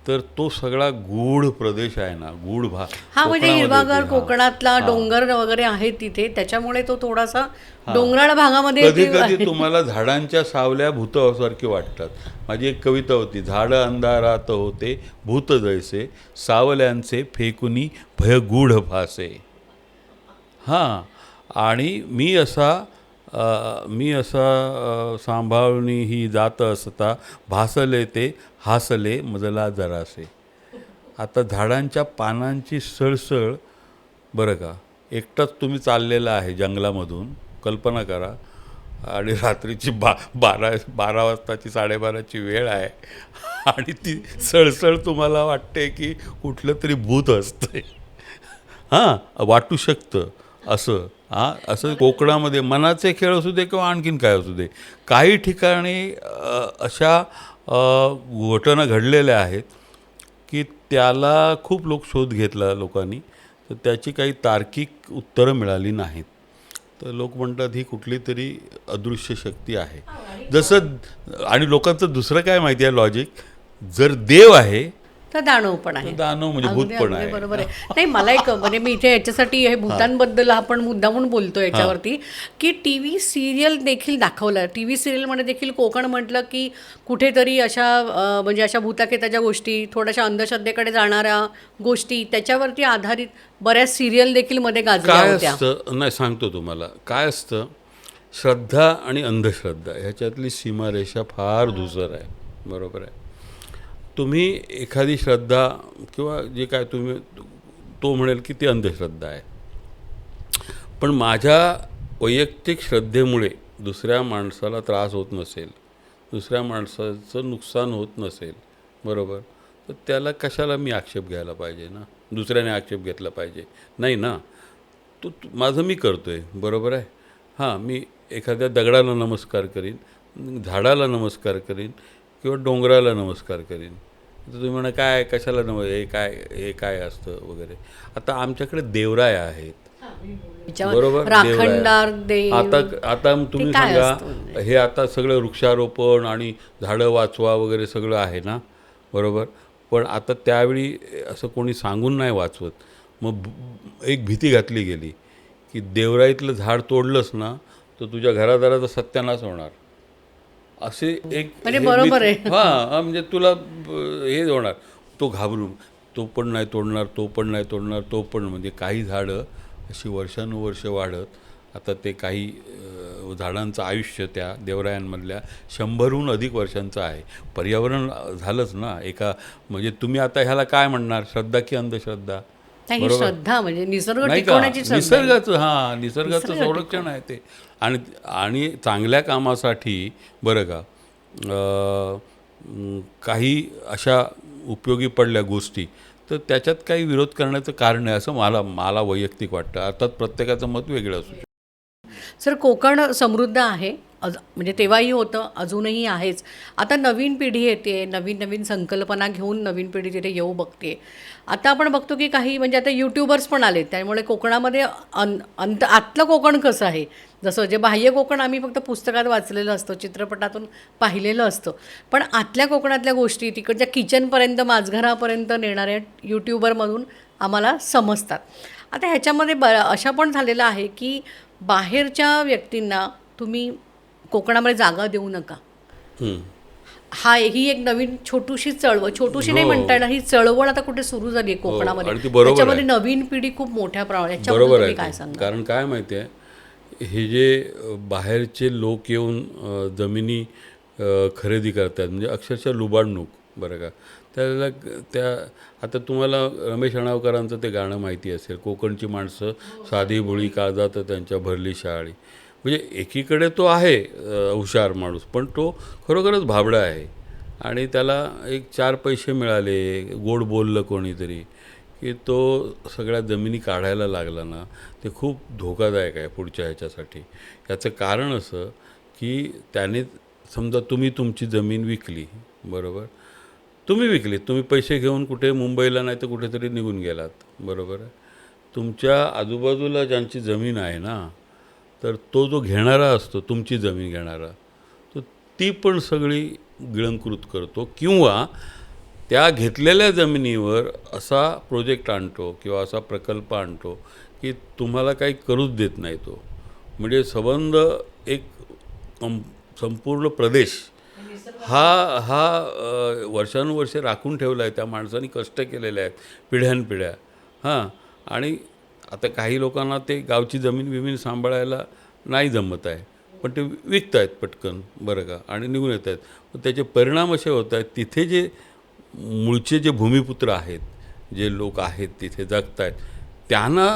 तर तो सगळा गूढ प्रदेश आहे ना, गूढ भाग. म्हणजे हिरवागार कोकणातला डोंगर वगैरे आहे तिथे, त्याच्यामुळे तो थोडासा डोंगराळ भागामध्ये कधी कधी तुम्हाला झाडांच्या सावल्या भूतासारखी वाटतात. माझी एक कविता होती, झाड अंधारात होते भूत जैसे, सावल्यांचे फेकुनी भयगूढ भासे. हां. आणि मी असा सांभाळणी ही जात असता, भासले ते हासले मजला जरासे. आता झाडांच्या पानांची सळसळ, बरं का, एकटाच तुम्ही चाललेला आहे जंगलामधून, कल्पना करा, आणि रात्रीची 12 वाजताची 12:30ची वेळ आहे, आणि ती सळसळ तुम्हाला वाटते की कुठलं तरी भूत असतंय. वाटू शकतं असं. असं कोकणामध्ये मनाचे खेळ असू दे किंवा आणखीन काय असू दे, काही ठिकाणी अशा घटना घडलेल्या आहेत की त्याला खूप शोध घेतला लोकांनी, तर त्याची काही तार्किक उत्तरं मिळाली नाहीत. तर लोक म्हणतात ही कुठली तरी अदृश्य शक्ती आहे. जसं, आणि लोकांचं दुसरं काय माहिती आहे लॉजिक, जर देव आहे तर दानव पण आहे, दानव म्हणजे भूत पण आहे. बरोबर आहे. नाही, मला एक म्हणजे मी इथे याच्यासाठी हे भूतांबद्दल आपण मुद्दामून बोलतो याच्यावरती, की टी व्ही सिरियल देखील दाखवलं. टी व्ही सिरियलमध्ये देखील कोकण म्हटलं की कुठेतरी अशा म्हणजे अशा भूताखेताच्या गोष्टी, थोड्याशा अंधश्रद्धेकडे जाणाऱ्या गोष्टी, त्याच्यावरती आधारित बऱ्याच सिरियल देखील मध्ये गाजल्या होत्या. काय असतं, नाही सांगतो तुम्हाला काय असतं, श्रद्धा आणि अंधश्रद्धा ह्याच्यातली सीमारेषा फार धुसर आहे, बरोबर आहे. तुम्ही एखादी श्रद्धा किंवा जे काय तुम्ही, तो म्हणेल की ती अंधश्रद्धा आहे, पण माझ्या वैयक्तिक श्रद्धेमुळे दुसऱ्या माणसाला त्रास होत नसेल, दुसऱ्या माणसाचं नुकसान होत नसेल, बरोबर, तर त्याला कशाला मी आक्षेप घ्यायला पाहिजे ना, दुसऱ्याने आक्षेप घेतला पाहिजे नाही ना. तो माझं मी करतो आहे, बरोबर आहे. मी एखाद्या दगडाला नमस्कार करीन, झाडाला नमस्कार करीन, किंवा डोंगराला नमस्कार करीन. तर तुम्ही म्हणा काय कशाला हे काय असतं वगैरे. आता आमच्याकडे देवराय आहेत, बरोबर, राखणदार देव. आता तुम्ही सांगा, हे आता सगळं वृक्षारोपण आणि झाडं वाचवा वगैरे सगळं आहे ना, बरोबर, पण आता त्यावेळी असं कोणी सांगून नाही वाचवत. मग एक भीती घातली गेली की देवराईतलं झाड तोडलंस ना तर तुझ्या घरादाराचा सत्यानाश होणार, असे एक म्हणजे बरोबर आहे. म्हणजे तुला हे होणार. तो घाबरून तो पण नाही तोडणार, तो पण नाही तोडणार, तो पण, म्हणजे काही झाडं अशी वर्षानुवर्ष वाढत, आता ते काही झाडांचं आयुष्य त्या देवरायांमधल्या 100हून अधिक वर्षांचं आहे. पर्यावरण झालंच ना एका, म्हणजे तुम्ही आता ह्याला काय म्हणणार, श्रद्धा की अंधश्रद्धा? नाही, ही श्रद्धा म्हणजे निसर्ग नाही का, टिकवण्याची श्रद्धा आहे. निसर्गाचं निसर्गाचं संरक्षण आहे ते. आणि आणि चांगल्या कामासाठी बरं का काही अशा उपयोगी पडल्या गोष्टी, तर त्याच्यात काही विरोध करण्याचं कारण आहे असं मला वैयक्तिक वाटतं. अर्थात प्रत्येकाचं मत वेगळं असू शकतं. सर, कोकण समृद्ध आहे, म्हणजे तेव्हाही होतं, अजूनही आहेच. आता नवीन पिढी येते, नवीन नवीन संकल्पना घेऊन नवीन पिढी तिथे येऊ बघते. आता आपण बघतो की काही म्हणजे आता यूट्यूबर्स पण आले, त्यामुळे कोकणामध्ये आतलं कोकण कसं आहे, जसं जे बाह्य कोकण आम्ही फक्त पुस्तकात वाचलेलं असतं, चित्रपटातून पाहिलेलं असतं, पण आतल्या कोकणातल्या गोष्टी तिकडच्या किचनपर्यंत, माझघरापर्यंत नेणाऱ्या यूट्यूबरमधून आम्हाला समजतात. आता ह्याच्यामध्ये अशा पण झालेलं आहे की बाहेरच्या व्यक्तींना तुम्ही कोकणामध्ये जागा देऊ नका. ही एक नवीन छोटीशी चळवळ, छोटीशी नाही म्हणता येणार, ही चळवळ आता कुठे सुरू झाली आहे कोकणामध्ये. आणि ती बरोबर आहे. त्याच्यामध्ये नवीन पिढी खूप मोठ्या प्रमाणात, याच्याबद्दल बरोबर तुम्ही काय आहे. सांगा? कारण काय माहिती आहे, हे जे बाहेरचे लोक येऊन जमिनी खरेदी करतात, म्हणजे अक्षरशः लुबाडणूक, बरं का. त्याला आता तुम्हाला रमेश अणावकरांचं ते गाणं माहिती असेल, कोकणची माणसं साधी भोळी, काळजात त्यांच्या भरली शाळी. म्हणजे एकीकडे तो आहे हुशार माणूस, पण तो खरोखरच भाबडा आहे. आणि त्याला एक 4 पैसे मिळाले, गोड बोललं कोणीतरी, की तो सगळ्या जमिनी काढायला लागला ना, ते खूप धोकादायक आहे पुढच्या ह्याच्यासाठी. याचं कारण असं की त्याने, समजा तुम्ही तुमची जमीन विकली, बरोबर, तुम्ही विकलीत, तुम्ही पैसे घेऊन कुठे मुंबईला नाही तर कुठेतरी निघून गेलात, बरोबर आहे. तुमच्या आजूबाजूला ज्यांची जमीन आहे ना, तर तो जो घेणारा असतो, तुमची जमीन घेणारा, तो ती पण सगळी गिळंकृत करतो, किंवा त्या घेतलेल्या जमिनीवर असा प्रोजेक्ट आणतो किंवा असा प्रकल्प आणतो की तुम्हाला काही करूच देत नाही तो. म्हणजे संबंध एक संपूर्ण प्रदेश हा वर्षानुवर्षे राखून ठेवला आहे, त्या माणसांनी कष्ट केलेले आहेत पिढ्यानपिढ्या. आणि आता काही लोकांना ते गावची जमीन सांभाळायला नाही जमत आहे, पण ते विकत आहेत पटकन, बरं का, आणि निघून येत आहेत. पण त्याचे परिणाम असे होत आहेत, तिथे जे मूळचे जे भूमिपुत्र आहेत, जे लोक आहेत तिथे जगत आहेत, त्यांना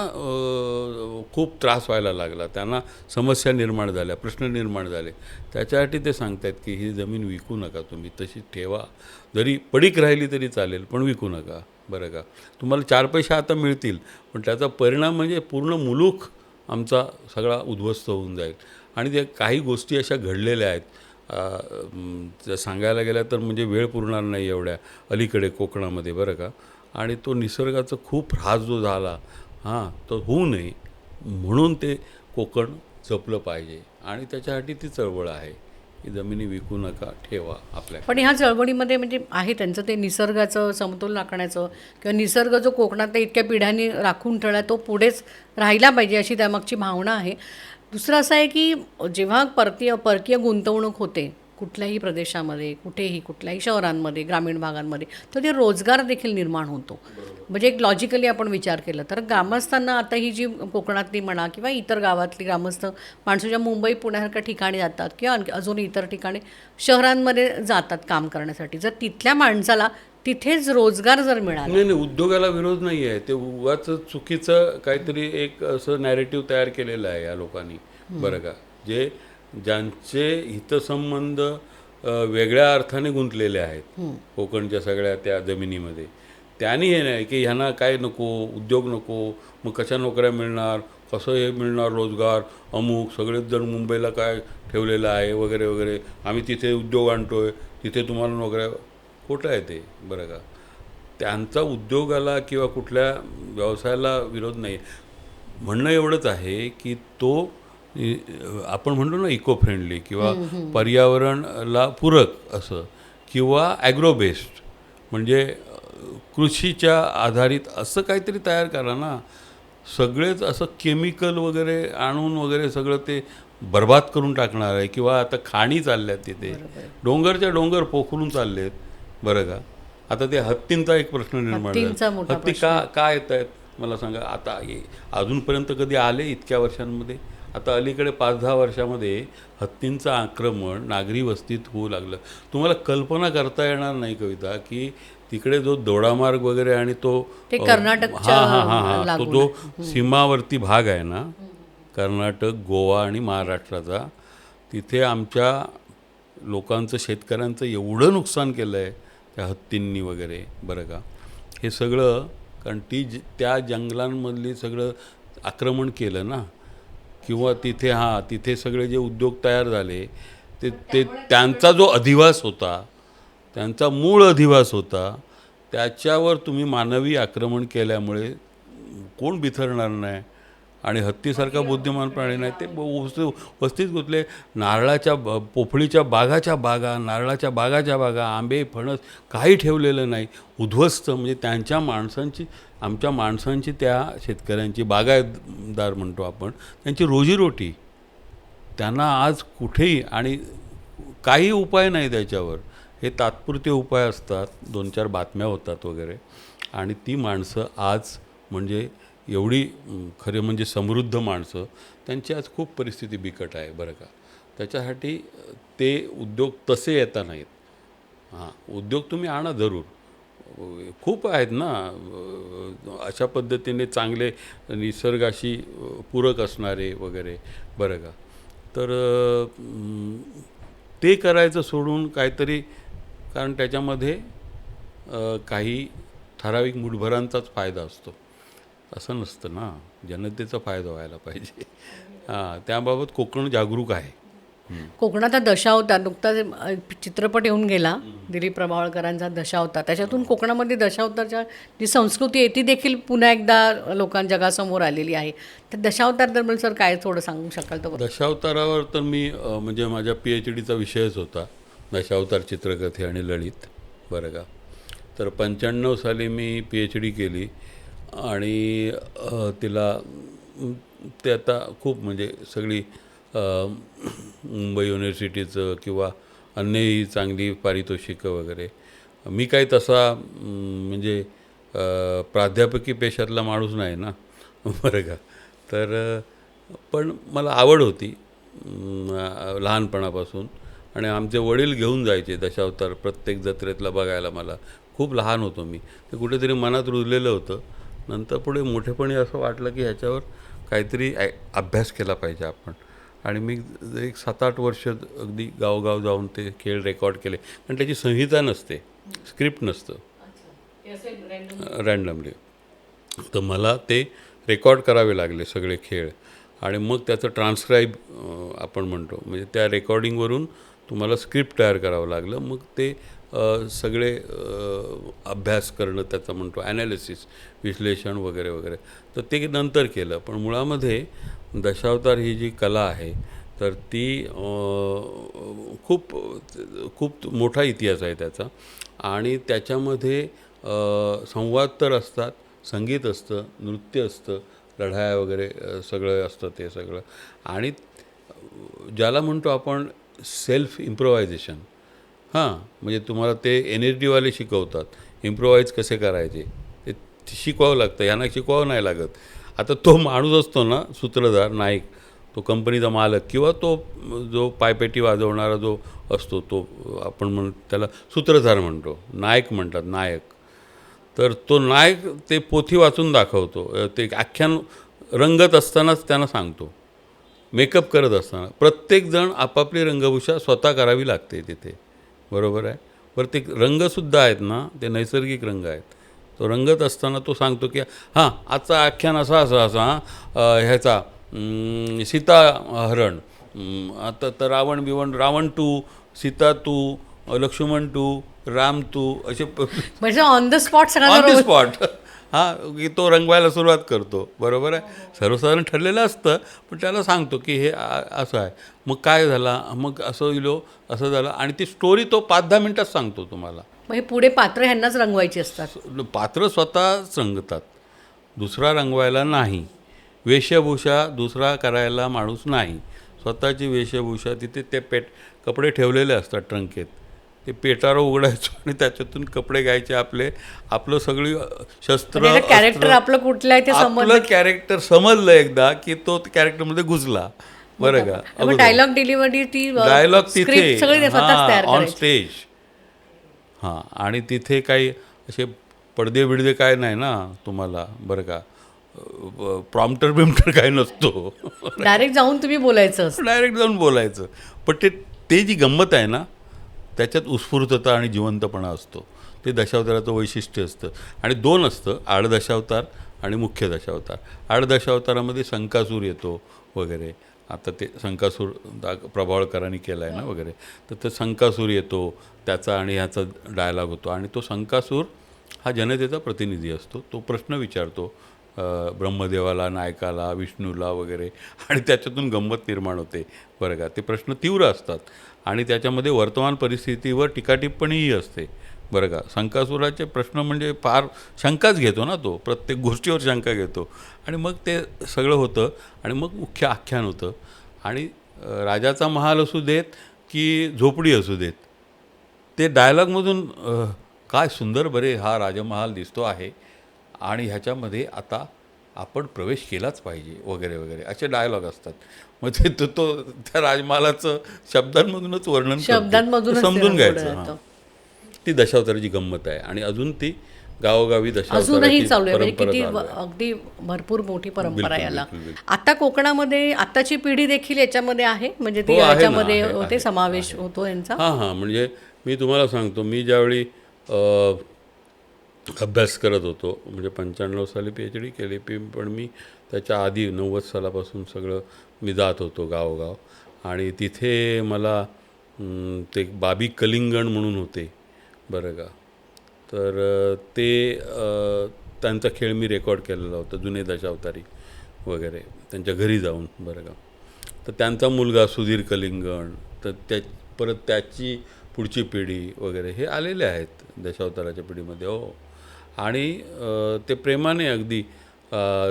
खूप त्रास व्हायला लागला, त्यांना समस्या निर्माण झाल्या, प्रश्न निर्माण झाले. त्याच्यासाठी ते सांगत आहेत की ही जमीन विकू नका, तुम्ही तशी ठेवा, जरी पडीक राहिली तरी चालेल, पण विकू नका, बरं का. तुम्हाला 4 पैसे आता मिळतील, पण त्याचा परिणाम म्हणजे पूर्ण मुलूक आमचा सगळा उद्ध्वस्त होऊन जाईल. आणि ते काही गोष्टी अशा घडलेल्या आहेत, सांगायला गेल्या तर म्हणजे वेळ पुरणार नाही एवढ्या अलीकडे कोकणामध्ये, बरं का. आणि तो निसर्गाचा खूप ऱ्हास जो झाला, तो होऊ नये म्हणून ते कोकण जपलं पाहिजे. आणि त्याच्यासाठी ती चळवळ आहे की जमिनी विकू नका, ठेवा आपल्या. पण ह्या चळवळीमध्ये म्हणजे आहे त्यांचं ते निसर्गाचं समतोल राखण्याचं, किंवा निसर्ग जो कोकणात इतक्या पिढ्यांनी राखून ठेवला तो पुढेच राहिला पाहिजे, अशी त्यामागची भावना आहे. दुसरं असं आहे की जेव्हा परकीय गुंतवणूक होते कुठल्याही प्रदेशामध्ये, कुठेही, कुठल्याही शहरांमध्ये, ग्रामीण भागांमध्ये, तर ते रोजगार देखील निर्माण होतो. म्हणजे एक लॉजिकली आपण विचार केला तर ग्रामस्थांना, आता ही जी कोकणातली म्हणा किंवा इतर गावातली ग्रामस्थ माणसं ज्या मुंबई पुण्यासारख्या ठिकाणी जातात किंवा अजून इतर ठिकाणी शहरांमध्ये जातात काम करण्यासाठी, जर तिथल्या माणसाला तिथेच रोजगार जर मिळाला. नाही, उद्योगाला विरोध नाही आहे, ते उगाच चुकीचं काहीतरी एक असं नॅरेटिव्ह तयार केलेलं आहे या लोकांनी, बरं का. ज्यांचे हितसंबंध वेगळ्या अर्थाने गुंतलेले आहेत कोकणच्या सगळ्या त्या जमिनीमध्ये, त्यांनी हे नाही की ह्यांना काय नको, उद्योग नको, मग कशा नोकऱ्या मिळणार, कसं हे मिळणार रोजगार, अमुक सगळेच जण मुंबईला काय ठेवलेलं आहे वगैरे वगैरे, आम्ही तिथे उद्योग आणतो आहे, तिथे तुम्हाला नोकऱ्या. खोटं आहे ते, बरं का. त्यांचा उद्योगाला किंवा कुठल्या व्यवसायाला विरोध नाही. म्हणणं एवढंच आहे की तो आपण म्हणतो ना इको फ्रेंडली किंवा पर्यावरणला पूरक असं, किंवा ॲग्रो बेस्ड, म्हणजे कृषीच्या आधारित असं काहीतरी तयार करा ना. सगळेच असं केमिकल वगैरे आणून वगैरे सगळं ते बर्बाद करून टाकणार आहे. किंवा आता खाणी चालल्यात तिथे, डोंगरच्या डोंगर पोखरून चालले आहेत, बरं का. आता ते हत्तींचा एक प्रश्न निर्माण झाला, हत्ती का येत आहेत मला सांगा. आता अजूनपर्यंत कधी आले इतक्या वर्षांमध्ये आता अलीकडे 5-10 वर्षामध्ये हत्तींचं आक्रमण नागरी वस्तीत होऊ लागलं. तुम्हाला कल्पना करता येणार नाही कविता, की तिकडे जो दोडामार्ग वगैरे आणि तो ते कर्नाटकच्या तो लागून जो सीमावर्ती भाग आहे ना, कर्नाटक, गोवा आणि महाराष्ट्राचा, तिथे आमच्या लोकांचं, शेतकऱ्यांचं एवढं नुकसान केलं आहे त्या हत्तींनी वगैरे, बरं का. हे सगळं कारण त्या जंगलांमधली सगळं आक्रमण केलं ना, किंवा तिथे सगळे जे उद्योग तयार झाले ते त्यांचा जो अधिवास होता, त्यांचा मूळ अधिवास होता, त्याच्यावर तुम्ही मानवी आक्रमण केल्यामुळे कोण बिथरणार नाही. आणि हत्तीसारखा बुद्धिमान प्राणी नाही, ते वस्तीत गुंतले. नारळाच्या पोफळीच्या बागाच्या बागा, नारळाच्या बागाच्या बागा, आंबे फणस काही ठेवलेलं नाही, उद्ध्वस्त. म्हणजे आमच्या माणसांची, त्या शेतकऱ्यांची, बागायतदार म्हणतो आपण, त्यांची रोजीरोटी, त्यांना आज कुठेही, आणि काही उपाय नाही त्याच्यावर. हे तात्पुरते उपाय असतात, 2-4 बातम्या होतात वगैरे, आणि ती माणसं आज म्हणजे एवढी खरे म्हणजे समृद्ध माणसं, त्यांची आज खूप परिस्थिती बिकट आहे, बरं का. त्याच्यासाठी ते उद्योग तसे येता नाहीत. उद्योग तुम्ही आणा जरूर, खूप आहेत ना अशा पद्धतीने चांगले, निसर्गाशी पूरक असणारे वगैरे, बरं का. तर ते करायचं सोडून काहीतरी, कारण त्याच्यामध्ये काही ठराविक मुठभरांचाच फायदा असतो, असं नसतं ना, जनतेचा फायदा व्हायला पाहिजे. त्याबाबत कोकण जागरूक आहे. कोकणाचा दशावतार नुकताच चित्रपट येऊन गेला, दिलीप प्रभावळकरांचा दशावतार. त्याच्यातून कोकणामध्ये दशावतारच्या जी संस्कृती आहे ती देखील पुन्हा एकदा जगासमोर आलेली आहे. तर दशावतारबद्दल सर काय थोडं सांगू शकाल तर? दशावतारावर तर मी म्हणजे माझ्या PhDचा विषयच होता दशावतार चित्रकथे आणि ललित, बरं का. तर 95 साली मी PhD केली, आणि तिला ते आता खूप म्हणजे सगळी मुंबई युनिव्हर्सिटीचं किंवा अन्यही चांगली पारितोषिकं वगैरे, मी काही तसा म्हणजे प्राध्यापकी पेशातला माणूस नाही ना, बरं का. तर पण मला आवड होती लहानपणापासून, आणि आमचे वडील घेऊन जायचे दशावतार प्रत्येक जत्रेतला बघायला. मला खूप लहान होतो मी, ते कुठेतरी मनात रुजलेलं होतं. नंतर पुढे मोठेपणी असं वाटलं की ह्याच्यावर काहीतरी अभ्यास केला पाहिजे आपण, आणि मी एक 7-8 वर्ष अगदी गावगाव जाऊन ते खेळ रेकॉर्ड केले. कारण त्याची संहिता नसते, स्क्रिप्ट नसतं, रँडमली. तर मला ते रेकॉर्ड करावे लागले सगळे खेळ, आणि मग त्याचं ट्रान्स्क्राईब आपण म्हणतो, म्हणजे त्या रेकॉर्डिंगवरून तुम्हाला स्क्रिप्ट तयार करावं लागलं. मग ते सगळे अभ्यास करणं, त्याचं म्हणतो ॲनालिसिस, विश्लेषण वगैरे वगैरे, तर ते नंतर केलं. पण मुळामध्ये दशावतार ही जी कला आहे, तर ती खूप खूप मोठा इतिहास आहे त्याचा, आणि त्याच्यामध्ये संवाद तर असतात, संगीत असतं, नृत्य असतं, लढाया वगैरे सगळं असतं ते सगळं, आणि ज्याला म्हणतो आपण सेल्फ इम्प्रोव्हायझेशन. म्हणजे तुम्हाला ते NSDवाले शिकवतात इम्प्रोव्हाइज कसे करायचे, ते शिकवावं लागतं, ह्यांना शिकवावं नाही लागत. आता तो माणूस असतो ना, सूत्रधार, नायक, तो कंपनीचा मालक, किंवा तो जो पायपेटी वाजवणारा जो असतो, तो आपण त्याला सूत्रधार म्हणतो, नायक म्हणतात, नायक. तर तो नायक ते पोथी वाचून दाखवतो, ते आख्यान रंगत असतानाच त्यांना सांगतो, मेकअप करत असताना. प्रत्येकजण आपापली रंगभूषा स्वतः करावी लागते तिथे, बरोबर आहे. प्रत्येक रंगसुद्धा आहेत ना, ते नैसर्गिक रंग आहेत. तो रंगत असताना तो सांगतो की आजचा आख्यान असा ह्याचा सीताहरण, आता तर Ravan too, Sita too, Lakshman too, Ram too, असे म्हणजे on the spot on the spot की तो रंगवायला सुरुवात करतो, बरोबर आहे. सर्वसाधारण ठरलेलं असतं, पण त्याला सांगतो की हे असं आहे. मग काय झाला, मग असं झालं, आणि ती स्टोरी तो 5-10 मिनटात सांगतो तुम्हाला. मग हे पुढे पात्र ह्यांनाच रंगवायची असतात, पात्र स्वतःच रंगतात, दुसरा रंगवायला नाही. वेशभूषा दुसरा करायला माणूस नाही, स्वतःची वेशभूषा. तिथे ते कपडे ठेवलेले असतात ट्रंकेत, ते पेटारं उघडायचो आणि त्याच्यातून कपडे घ्यायचे आपलं सगळी शस्त्र कॅरेक्टर अस्त्र, आपलं कुठलं आहे ते आपलं कॅरेक्टर समजलं एकदा की तो कॅरेक्टरमध्ये घुसला. बरं का, डायलॉग डिलिव्हरी ती डायलॉग तिथे स्क्रिप्ट सगळी स्वतःच तयार ऑन करायची. स्टेज. हां, आणि तिथे काही असे पडदे बिडदे काय नाही ना तुम्हाला, बरं का, प्रॉम्प्टर बिम्प्टर काय नसतो. डायरेक्ट जाऊन तुम्ही बोलायचं असतं. डायरेक्ट जाऊन बोलायचं. पण ते जी गंमत आहे ना त्याच्यात उत्स्फूर्तता आणि जिवंतपणा असतो. ते दशावताराचं वैशिष्ट्य असतं. आणि 2 असतं, आडदशावतार आणि मुख्य दशावतार. आडदशावतारामध्ये संकासूर येतो वगैरे. आता ते संकासूर प्रभावळकरांनी केला आहे ना वगैरे. तर ते संकासूर येतो, त्याचा आणि ह्याचा डायलॉग होतो. आणि तो संकासूर हा जनतेचा प्रतिनिधी असतो. तो प्रश्न विचारतो ब्रह्मदेवाला, नायकाला, विष्णूला वगैरे. आणि त्याच्यातून गंमत निर्माण होते, बरं का. ते प्रश्न तीव्र असतात आणि त्याच्यामध्ये वर्तमान परिस्थितीवर टीकाटिप्पणीही असते, बरं का. संकासुराचे प्रश्न म्हणजे फार शंकाच घेतो ना तो, प्रत्येक गोष्टीवर शंका घेतो. आणि मग ते सगळं होतं आणि मग मुख्य आख्यान होतं. आणि राजाचा महाल असू देत की झोपडी असू देत, ते डायलॉगमधून काय सुंदर बरे हा राजमहाल दिसतो आहे आणि ह्याच्यामध्ये आता आपण प्रवेश केलाच पाहिजे वगैरे वगैरे असे डायलॉग असतात. मग ते तो त्या राजमहालाचं शब्दांमधूनच वर्णन करतो. शब्दांमधूनच समजून ते घ्यायचं. पुढे हां, येतं. ती दशावताराची गंमत आहे आणि अजून ती गावोगावी अजूनही दशावताराची चालू आहे. म्हणजे परंपरा किती चालू आहे. अगदी भरपूर मोठी परंपरा बिलकुल, याला. बिलकुल, बिलकुल. आता कोकणामध्ये आताची पिढी देखील याच्यामध्ये आहे, म्हणजे ती हो, आहे ना, याच्यामध्ये आहे, होते, आहे, समावेश आहे. होतो यांचा. हां हां, म्हणजे मी तुम्हाला सांगतो, मी ज्यावेळी अभ्यास करत होतो, म्हणजे 95 साली PhD केली, पण मी त्याच्या आधी 90 सालापासून सगळं मी जात होतो गावोगाव. आणि तिथे मला ते बाबी कलिंगण म्हणून होते, बरं का. तर त्यांचा खेळ मी रेकॉर्ड केलेला होता, जुने दशावतारी वगैरे, त्यांच्या घरी जाऊन, बरं का. तर त्यांचा मुलगा सुधीर कलिंगण, तर परत त्याची पुढची पिढी वगैरे हे आलेले आहेत दशावताराच्या पिढीमध्ये. हो. आणि ते प्रेमाने अगदी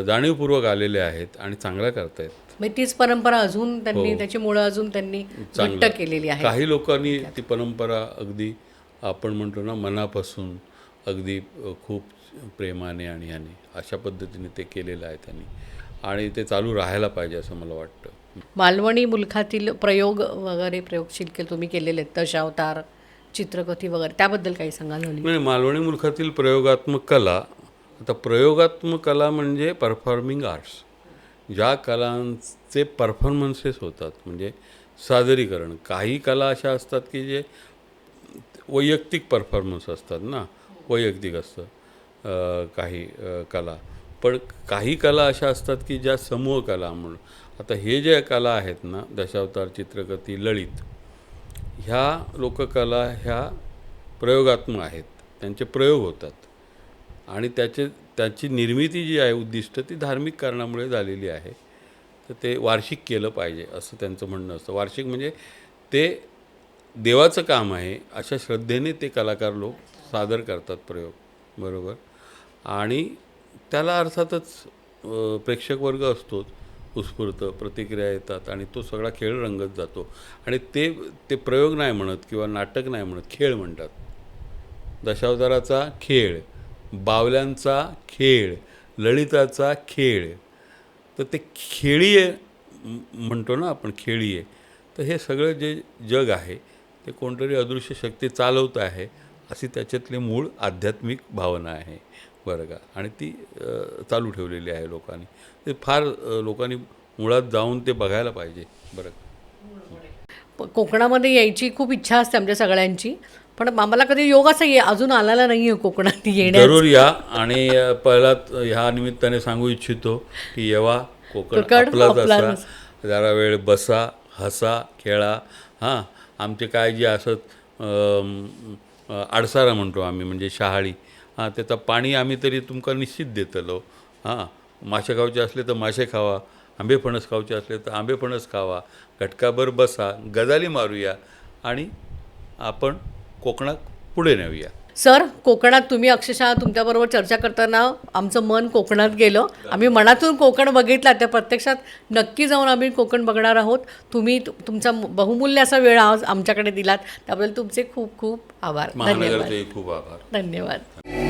जाणीवपूर्वक आलेले आहेत आणि चांगला करतायत. म्हणजे तीच परंपरा अजून त्यांनी, हो. त्याची मुळं अजून त्यांनी चांगलं. घट्ट केलेली आहे. काही लोकांनी ती परंपरा अगदी आपण म्हणतो ना मनापासून अगदी खूप प्रेमाने आणि ह्याने अशा पद्धतीने ते केलेलं आहे त्यांनी, आणि ते चालू राहायला पाहिजे असं मला वाटतं. मालवणी मुलखातील प्रयोग वगैरे, प्रयोगशील तुम्ही केलेले आहेत, दशावतार, चित्रकथी वगैरे, त्याबद्दल काही सांगाल? म्हणजे मालवणी मुलखातील प्रयोगात्मक कला. आता प्रयोगात्मक कला म्हणजे परफॉर्मिंग आर्ट्स, ज्या कलांचे परफॉर्मन्सेस होतात, म्हणजे सादरीकरण. काही कला अशा असतात की जे वैयक्तिक परफॉर्मन्स असतात ना, वैयक्तिक असतं काही कला. पण काही कला अशा असतात की ज्या समूह कला म्हणून. आता हे ज्या कला आहेत ना, दशावतार, चित्रकथी, ललित, ह्या लोककला ह्या प्रयोगात्मक आहेत, त्यांचे प्रयोग होतात. आणि त्याची निर्मिती जी आहे, उद्दिष्ट, ती धार्मिक कारणामुळे झालेली आहे. तर ते वार्षिक केलं पाहिजे असं त्यांचं म्हणणं असतं. वार्षिक म्हणजे ते देवाचं काम आहे अशा श्रद्धेने ते कलाकार लोक सादर करतात प्रयोग, बरोबर. आणि त्याला अर्थातच प्रेक्षक वर्ग असतोच, उत्स्फूर्त प्रतिक्रिया येतात आणि तो सगळा खेळ रंगत जातो. आणि ते प्रयोग नाही म्हणत किंवा नाटक नाही म्हणत, खेळ म्हणतात. दशावताराचा खेळ, बावल्यांचा खेळ, ललिताचा खेळ, तर ते खेळीये म्हणतो ना आपण, खेळीये. तर हे सगळं जे जग आहे ते कोणतरी अदृश्य शक्ती चालवत आहे अशी त्याच्यातली मूळ आध्यात्मिक भावना आहे, बरं का. आणि ती चालू ठेवलेली आहे लोकांनी. ते फार लोकांनी मुळात जाऊन ते बघायला पाहिजे, बरं का. कोकणामध्ये यायची खूप इच्छा असते आमच्या सगळ्यांची, पण आम्हाला कधी योग असा अजून आलेला नाही आहे कोकणात येण्याचा. जरूर या. आणि पहिला ह्या निमित्ताने सांगू इच्छितो की येवा, कोकण आपलाच असा, जरा वेळ बसा, हसा, खेळा. हां, आमचे काय जे असत आडसारा म्हणतो आम्ही, म्हणजे शहाळी. हां, त्याचं पाणी आम्ही तरी तुमका निश्चित देतलो. हां, मासे खावचे असले तर मासे खावा, आंबे फणस खावचे असले तर आंबे फणस खावा, घटकाभर बसा, गजाली मारूया आणि आपण कोकणात पुढे नेऊया. सर, कोकणात तुम्ही अक्षरशः तुमच्याबरोबर चर्चा करताना आमचं मन कोकणात गेलं. आम्ही मनातून कोकण बघितला, त्या प्रत्यक्षात नक्की जाऊन आम्ही कोकण बघणार आहोत. तुम्ही तुमचा बहुमूल्य असा वेळ आज आमच्याकडे दिलात, त्याबद्दल तुमचे खूप खूप आभार. धन्यवाद. महानगरचे खूप आभार. धन्यवाद.